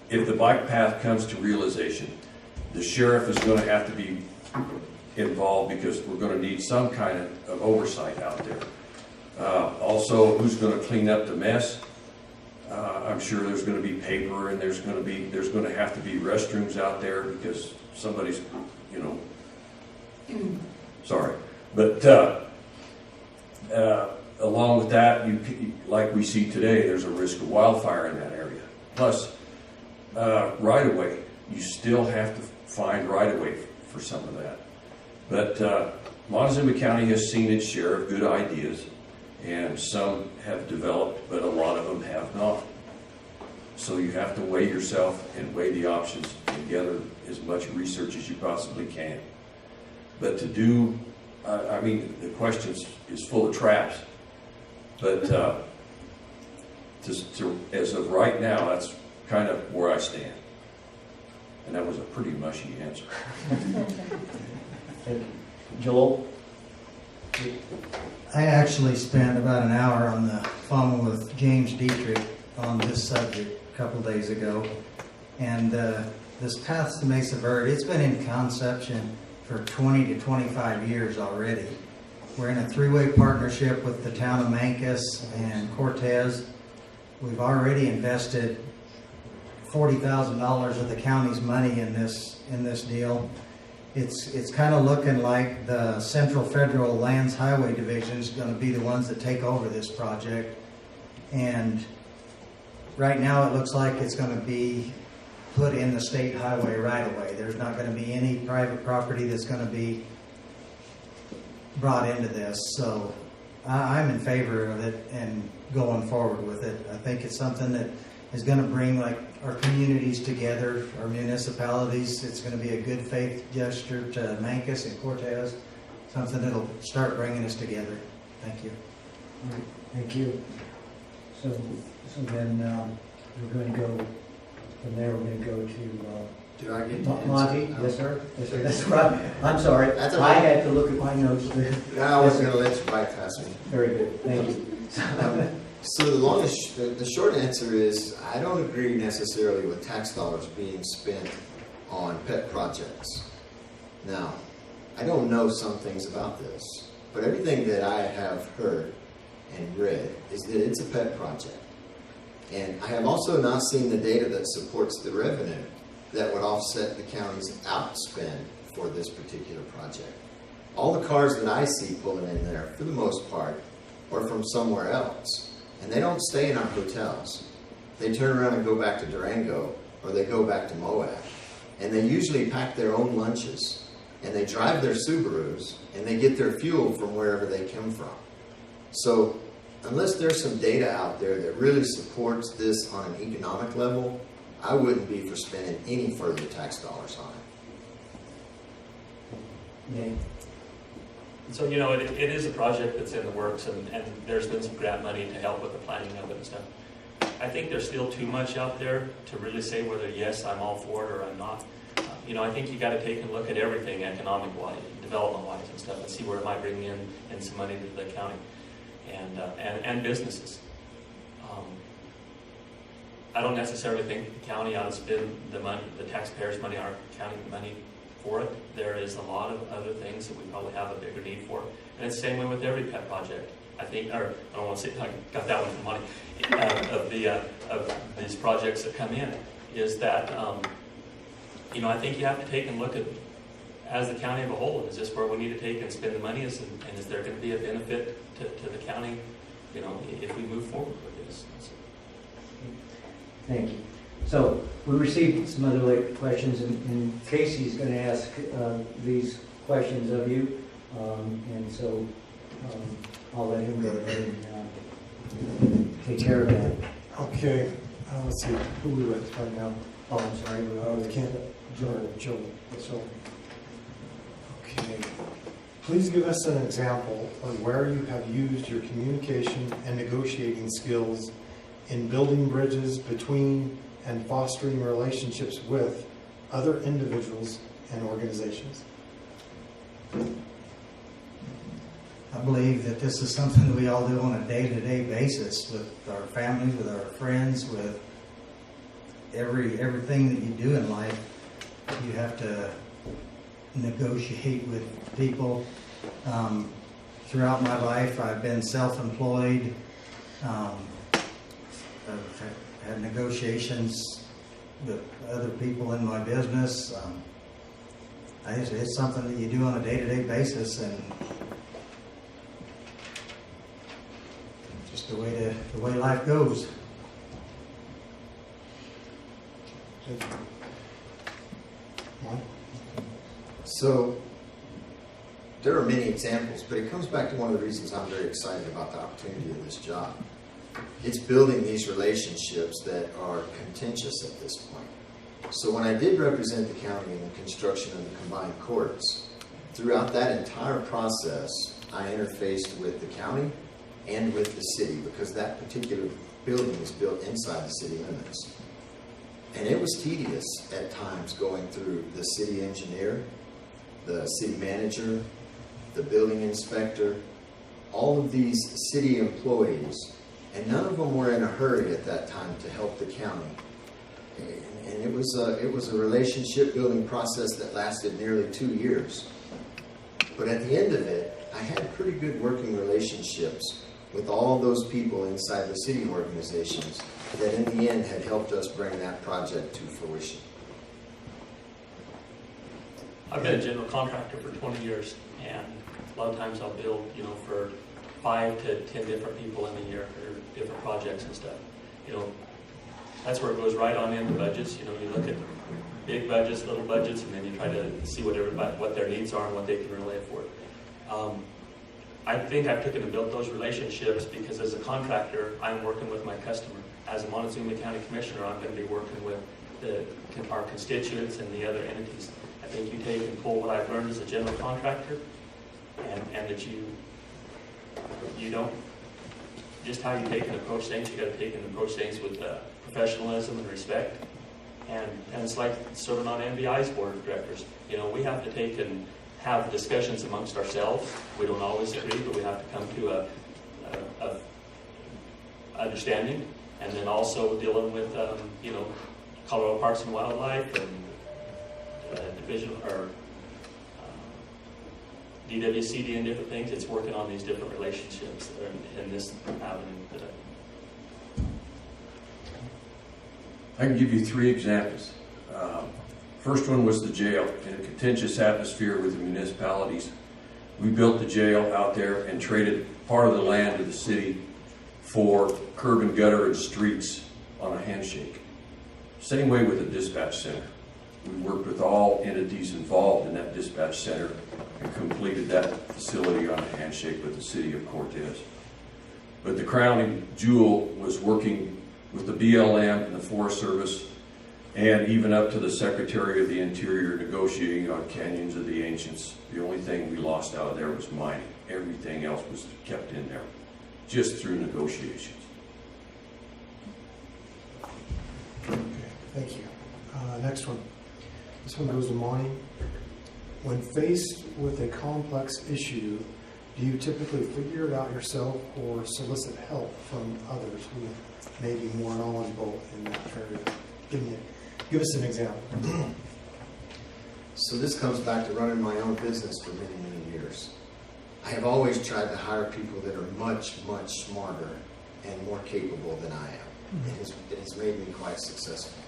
If the bike path comes to realization, the sheriff is going to have to be involved because we're going to need some kind of oversight out there. Also, who's going to clean up the mess? I'm sure there's going to be paper, and there's going to have to be restrooms out there because somebody's, sorry. But along with that, like we see today, there's a risk of wildfire in that area. Plus, right-of-way, you still have to find right-of-way for some of that. But Montezuma County has seen its share of good ideas, and some have developed, but a lot of them have not. So you have to weigh yourself and weigh the options and gather as much research as you possibly can. But to do, the question is full of traps. But as of right now, that's kind of where I stand. And that was a pretty mushy answer. Thank you. Joel? I actually spent about an hour on the phone with James Dietrich on this subject a couple days ago. And this Paths to Mesa Verde, it's been in conception for 20 to 25 years already. We're in a three-way partnership with the town of Mancos and Cortez. We've already invested $40,000 of the county's money in this deal. It's kind of looking like the Central Federal Lands Highway Division is going to be the ones that take over this project. And right now it looks like it's going to be put in the state highway right away. There's not going to be any private property that's going to be brought into this. So I'm in favor of it and going forward with it. I think it's something that is going to bring our communities together, our municipalities. It's going to be a good faith gesture to Mancos and Cortez, something that'll start bringing us together. Thank you. All right, thank you. So then we're going to go from there. We're going to go to Do I get to Monty. answer? Yes, sir. Yes, sir. That's right. I'm sorry. That's okay. I had to look at my notes. No, I wasn't going to let you bypass me. Very good. Thank you. So the short answer is I don't agree necessarily with tax dollars being spent on pet projects. Now, I don't know some things about this, but everything that I have heard and read is that it's a pet project. And I have also not seen the data that supports the revenue that would offset the county's outspend for this particular project. All the cars that I see pulling in there, for the most part, are from somewhere else. And they don't stay in our hotels. They turn around and go back to Durango or they go back to Moab. And they usually pack their own lunches, and they drive their Subarus, and they get their fuel from wherever they come from. So unless there's some data out there that really supports this on an economic level, I wouldn't be for spending any further tax dollars on it. Nate? So, you know, it is a project that's in the works, and there's been some grant money to help with the planning of it and stuff. I think there's still too much out there to really say whether, yes, I'm all for it or I'm not. You know, I think you got to take a look at everything economic-wise, development-wise and stuff, and see where it might bring in some money to the county and businesses. I don't necessarily think the county ought to spend the money, the taxpayers' money, our county money for it. There is a lot of other things that we probably have a bigger need for. And it's the same way with every pet project. I think, or I don't want to say, I got that one from money, of these projects that come in, is that, you know, I think you have to take and look at, as the county of a whole, is this where we need to take and spend the money, and is there going to be a benefit to the county, you know, if we move forward with this? Thank you. So we received some other questions, and Casey's going to ask these questions of you, and so I'll let him go ahead and take care of that. Okay, let's see, who we with right now? Oh, I'm sorry. We can't, Joe. So, okay. Please give us an example of where you have used your communication and negotiating skills in building bridges between and fostering relationships with other individuals and organizations. I believe that this is something that we all do on a day-to-day basis with our families, with our friends, with everything that you do in life. You have to negotiate with people. Throughout my life, I've been self-employed. I've had negotiations with other people in my business. It's something that you do on a day-to-day basis, and just the way life goes. So there are many examples, but it comes back to one of the reasons I'm very excited about the opportunity of this job. It's building these relationships that are contentious at this point. So when I did represent the county in the construction of the combined courts, throughout that entire process, I interfaced with the county and with the city, because that particular building is built inside the city limits. And it was tedious at times going through the city engineer, the city manager, the building inspector, all of these city employees, and none of them were in a hurry at that time to help the county. And it was a relationship building process that lasted nearly 2 years. But at the end of it, I had pretty good working relationships with all those people inside the city organizations that in the end had helped us bring that project to fruition. I've been a general contractor for 20 years, and a lot of times I'll build, you know, for 5 to 10 different people in a year or different projects and stuff. You know, that's where it goes right on into budgets. You know, you look at big budgets, little budgets, and then you try to see what their needs are and what they can really afford. I think I've taken and built those relationships because as a contractor, I'm working with my customer. As a Montezuma County Commissioner, I'm going to be working with our constituents and the other entities. I think you take and pull what I've learned as a general contractor, and that you don't, just how you take and approach things, you got to take and approach things with professionalism and respect. And it's like serving on NBI's board of directors. You know, we have to take and have discussions amongst ourselves. We don't always agree, but we have to come to a understanding. And then also dealing with, you know, Colorado Parks and Wildlife and division or DWCD and different things. It's working on these different relationships in this avenue today. I can give you 3 examples. First one was the jail. In a contentious atmosphere with the municipalities, we built the jail out there and traded part of the land to the city for curb and gutter and streets on a handshake. Same way with the dispatch center. We worked with all entities involved in that dispatch center and completed that facility on a handshake with the city of Cortez. But the crowning jewel was working with the BLM and the Forest Service, and even up to the Secretary of the Interior, negotiating on Canyons of the Ancients. The only thing we lost out of there was mining. Everything else was kept in there, just through negotiations. Okay, thank you. Next one. This one goes to Monty. When faced with a complex issue, do you typically figure it out yourself or solicit help from others who may be more knowledgeable in that area? Give us an example. So this comes back to running my own business for many, many years. I have always tried to hire people that are much, much smarter and more capable than I am. It has made me quite successful.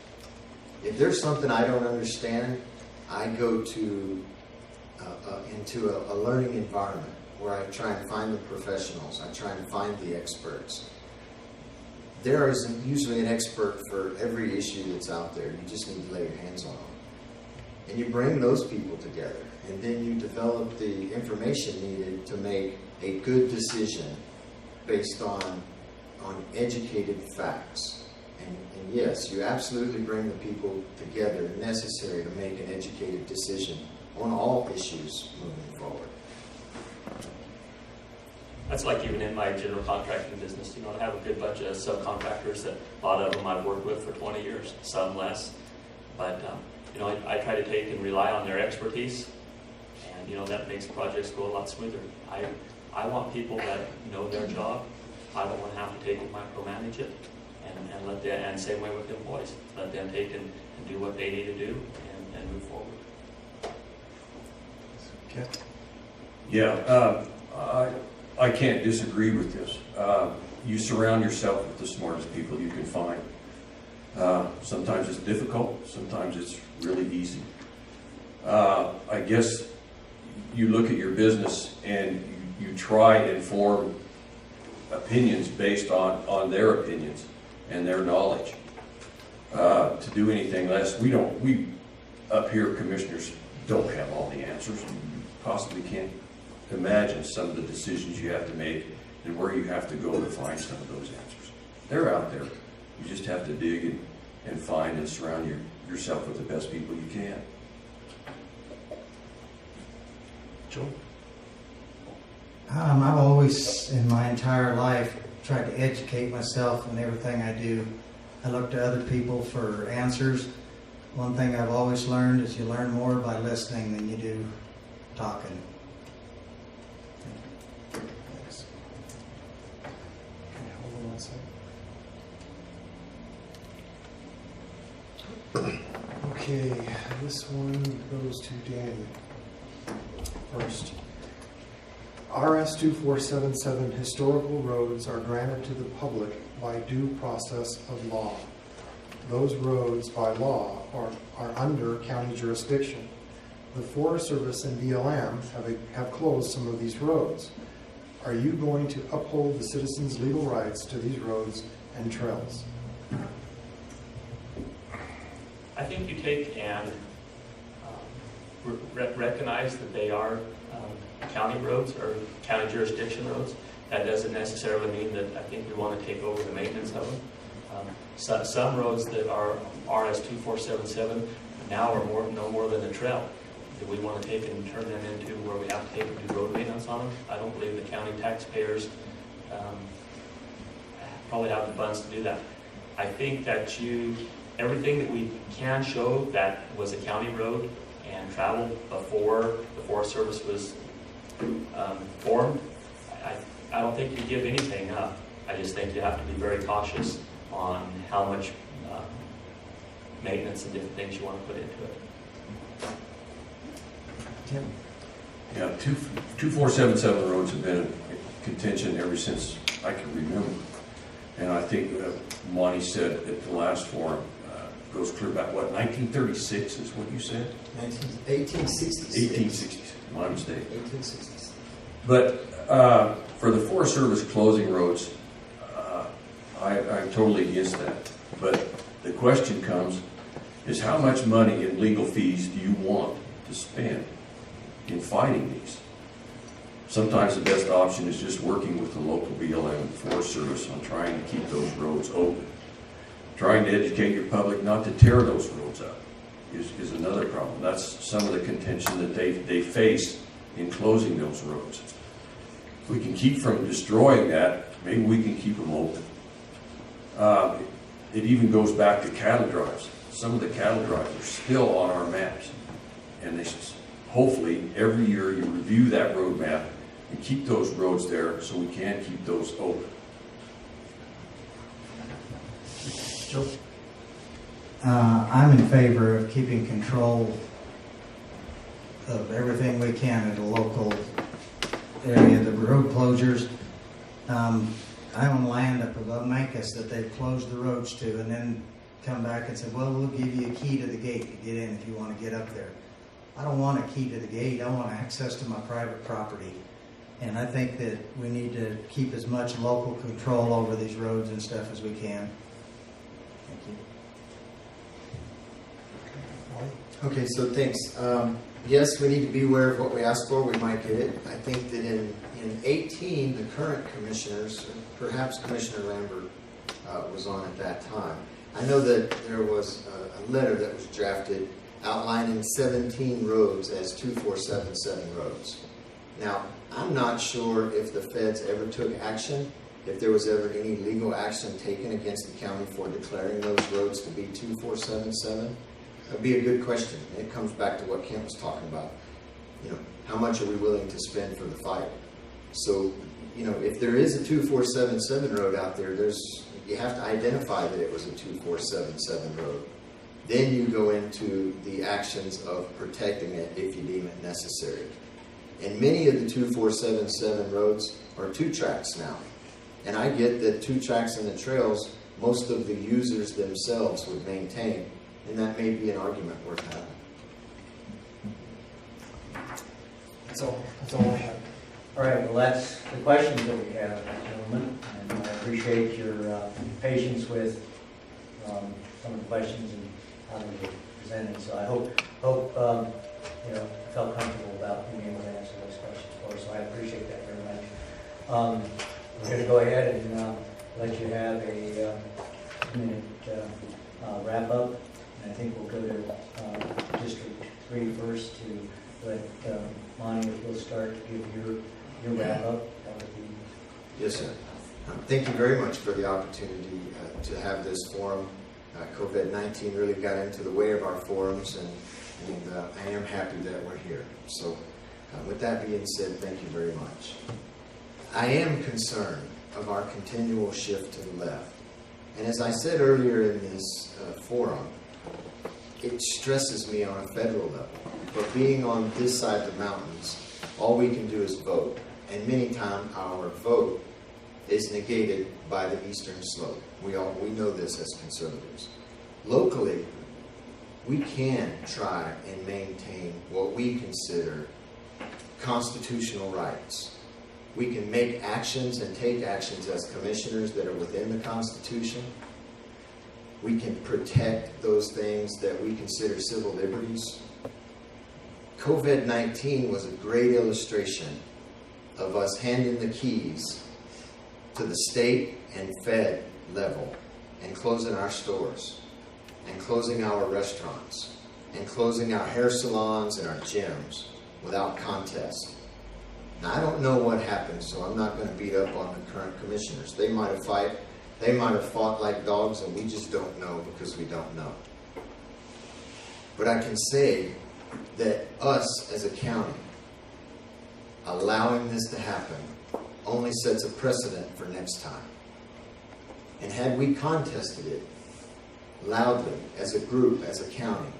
If there's something I don't understand, I go to into a learning environment where I try and find the professionals. I try and find the experts. There is usually an expert for every issue that's out there. You just need to lay your hands on them. And you bring those people together, and then you develop the information needed to make a good decision based on educated facts. And yes, you absolutely bring the people together necessary to make an educated decision on all issues moving forward. That's like even in my general contracting business, you know, I have a good bunch of subcontractors that a lot of them I've worked with for 20 years, some less. But, you know, I try to take and rely on their expertise, and, you know, that makes projects go a lot smoother. I want people that know their job. I don't want to have to take and micromanage it, and let them, and same way with employees, let them take and do what they need to do and move forward. Okay. Yeah, I can't disagree with this. You surround yourself with the smartest people you can find. Sometimes it's difficult, sometimes it's really easy. I guess you look at your business and you try and form opinions based on their opinions and their knowledge. To do anything less, we up here, commissioners, don't have all the answers. You possibly can't imagine some of the decisions you have to make and where you have to go to find some of those answers. They're out there. You just have to dig and find and surround yourself with the best people you can. Joel? I've always, in my entire life, tried to educate myself in everything I do. I look to other people for answers. One thing I've always learned is you learn more by listening than you do talking. Thanks. Okay, hold on one second. Okay, this one goes to Danny first. RS 2477 historical roads are granted to the public by due process of law. Those roads by law are under county jurisdiction. The Forest Service and BLM have closed some of these roads. Are you going to uphold the citizens' legal rights to these roads and trails? I think you take and recognize that they are county roads or county jurisdiction roads. That doesn't necessarily mean that I think we want to take over the maintenance of them. Some roads that are RS 2477 now are no more than a trail. Do we want to take and turn them into where we have to take and do road maintenance on them? I don't believe the county taxpayers probably have the funds to do that. I think that everything that we can show that was a county road and traveled before the Forest Service was formed, I don't think you give anything up. I just think you have to be very cautious on how much maintenance and different things you want to put into it. Tim? Yeah, 2477 roads have been in contention ever since I can remember. And I think Monty said at the last forum, goes clear back, what, 1936 is what you said? 1866. 1866, my mistake. 1866. But for the Forest Service closing roads, I'm totally against that. But The question comes is how much money in legal fees do you want to spend in fighting these? Sometimes the best option is just working with the local BLM and Forest Service on trying to keep those roads open. Trying to educate your public not to tear those roads up is another problem. That's some of the contention that they face in closing those roads. If we can keep from destroying that, maybe we can keep them open. It even goes back to cattle drives. Some of the cattle drives are still on our maps. And hopefully every year you review that road map and keep those roads there so we can keep those open. Joe? I'm in favor of keeping control of everything we can at a local area. The road closures, I own land up above Mancus that they've closed the roads to and then come back and said, well, we'll give you a key to the gate to get in if you want to get up there. I don't want a key to the gate. I want access to my private property. And I think that we need to keep as much local control over these roads and stuff as we can. Thank you. Okay, so thanks. Yes, we need to be aware of what we ask for. We might get it. I think that in 18, the current commissioners, perhaps Commissioner Lambert was on at that time. I know that there was a letter that was drafted outlining 17 roads as 2477 roads. Now, I'm not sure if the feds ever took action, if there was ever any legal action taken against the county for declaring those roads to be 2477. That'd be a good question. And it comes back to what Kent was talking about. You know, how much are we willing to spend for the fight? So, you know, if there is a 2477 road out there, you have to identify that it was a 2477 road. Then you go into the actions of protecting it if you deem it necessary. And many of the 2477 roads are 2 tracks now. And I get that 2 tracks in the trails, most of the users themselves would maintain. And that may be an argument worth having. That's all I have. All right, well, that's the questions that we have, gentlemen, and I appreciate your patience with some of the questions and how they were presented. So I hope you know, felt comfortable about being able to answer those questions for us. So I appreciate that very much. We're going to go ahead and let you have a minute wrap up, and I think we'll go to District 3 first to let Monty, if you'll start to give your wrap up. That would be. Yes, sir. Thank you very much for the opportunity to have this forum. COVID-19 really got into the way of our forums, and I am happy that we're here. So with that being said, thank you very much. I am concerned of our continual shift to the left. And as I said earlier in this forum, it stresses me on a federal level. But being on this side of the mountains, all we can do is vote. And many times our vote is negated by the eastern slope. We know this as conservatives. Locally, we can try and maintain what we consider constitutional rights. We can make actions and take actions as commissioners that are within the Constitution. We can protect those things that we consider civil liberties. COVID-19 was a great illustration of us handing the keys to the state and Fed level and closing our stores and closing our restaurants and closing our hair salons and our gyms without contest. Now, I don't know what happened, so I'm not going to beat up on the current commissioners. They might have fought like dogs, and we just don't know because we don't know. But I can say that us as a county allowing this to happen only sets a precedent for next time. And had we contested it loudly as a group, as a county,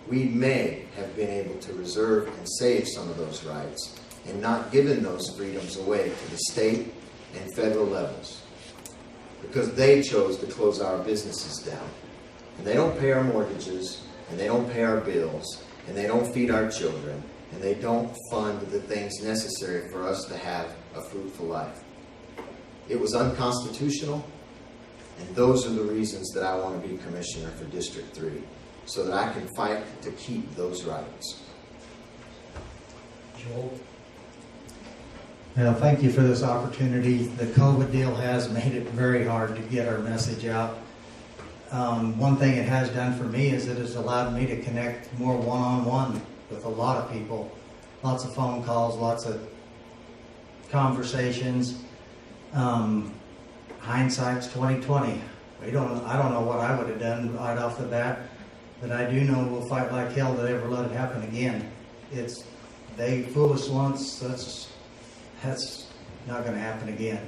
we may have been able to reserve and save some of those rights and not given those freedoms away to the state and federal levels, because they chose to close our businesses down. And they don't pay our mortgages, and they don't pay our bills, and they don't feed our children, and they don't fund the things necessary for us to have a fruitful life. It was unconstitutional, And those are the reasons that I want to be commissioner for District 3, so that I can fight to keep those rights. Joel? Well, thank you for this opportunity. The COVID deal has made it very hard to get our message out. One thing it has done for me is it has allowed me to connect more one-on-one with a lot of people. Lots of phone calls, lots of conversations. Hindsight's 20/20. I don't know what I would have done right off the bat, but I do know we'll fight like hell to ever let it happen again. They fool us once, that's not going to happen again.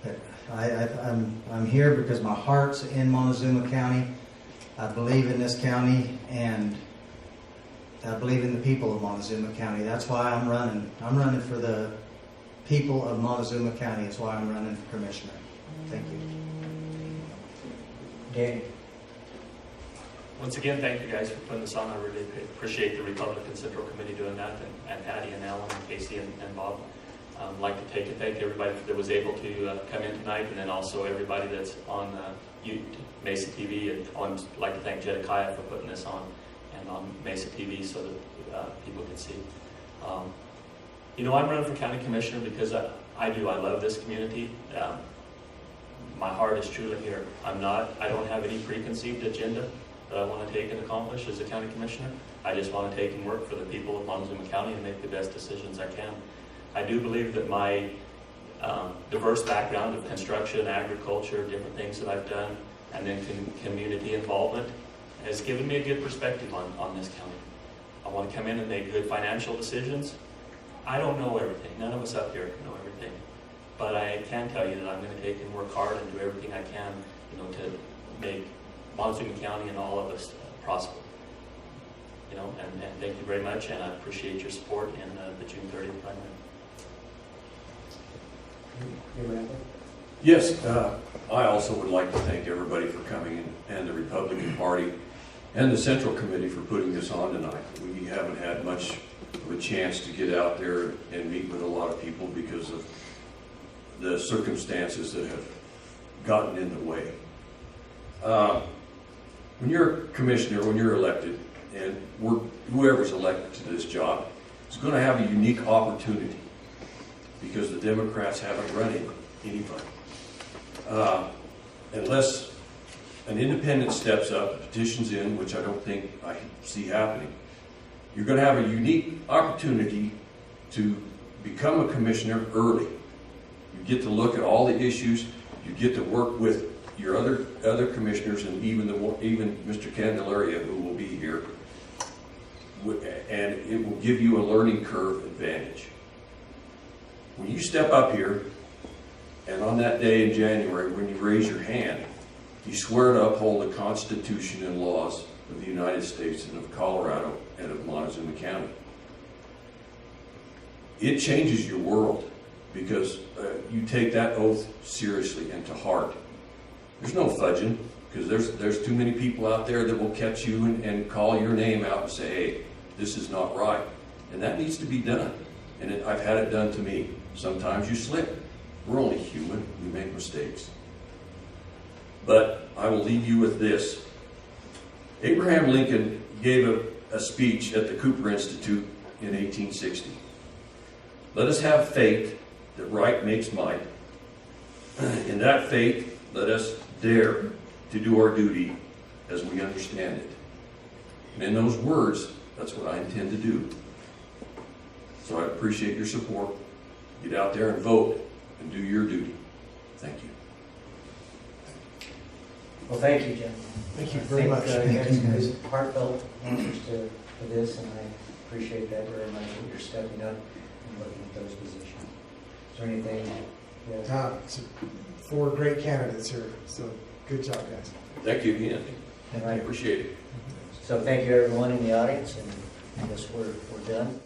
But I'm here because my heart's in Montezuma County. I believe in this county, and I believe in the people of Montezuma County. That's why I'm running. I'm running for the people of Montezuma County. That's why I'm running for commissioner. Thank you. Danny? Once again, thank you guys for putting this on. I really appreciate the Republican Central Committee doing that, and Patty and Alan and Casey and Bob. I'd like to thank everybody that was able to come in tonight, and then also everybody that's on Mesa TV. And I'd like to thank Jedediah for putting this on and on Mesa TV so that people can see. I'm running for county commissioner because I love this community. My heart is truly here. I don't have any preconceived agenda that I want to take and accomplish as a county commissioner. I just want to take and work for the people of Montezuma County and make the best decisions I can. I do believe that my diverse background of construction, agriculture, different things that I've done, and then community involvement has given me a good perspective on this county. I want to come in and make good financial decisions. I don't know everything. None of us up here know everything. But I can tell you that I'm going to take and work hard and do everything I can, to make Montezuma County and all of us prosper. And thank you very much, and I appreciate your support in the June 30th primary. Yes, I also would like to thank everybody for coming in, and the Republican Party and the Central Committee for putting this on tonight. We haven't had much of a chance to get out there and meet with a lot of people because of the circumstances that have gotten in the way. When you're a commissioner, when you're elected, and whoever's elected to this job is going to have a unique opportunity because the Democrats haven't run anybody. Unless an independent steps up, petitions in, which I don't think I see happening, you're going to have a unique opportunity to become a commissioner early. You get to look at all the issues. You get to work with your other commissioners, and even Mr. Candelaria, who will be here, and it will give you a learning curve advantage. When you step up here, and on that day in January, when you raise your hand, you swear to uphold the Constitution and laws of the United States and of Colorado and of Montezuma County. It changes your world because you take that oath seriously and to heart. There's no fudging, because there's too many people out there that will catch you and call your name out and say, hey, this is not right. And that needs to be done. And I've had it done to me. Sometimes you slip. We're only human. We make mistakes. But I will leave you with this. Abraham Lincoln gave a speech at the Cooper Institute in 1860. Let us have faith that right makes might. In that faith, let us dare to do our duty as we understand it. And in those words, that's what I intend to do. So I appreciate your support. Get out there and vote and do your duty. Thank you. Well, thank you, Jim. Thank you very much. You guys have heartfelt answers to this, and I appreciate that very much, that you're stepping up and looking at those positions. Is there anything? It's 4 great candidates here, so good job, guys. Thank you again. I Right. appreciate it. So thank you, everyone in the audience, and I guess we're done.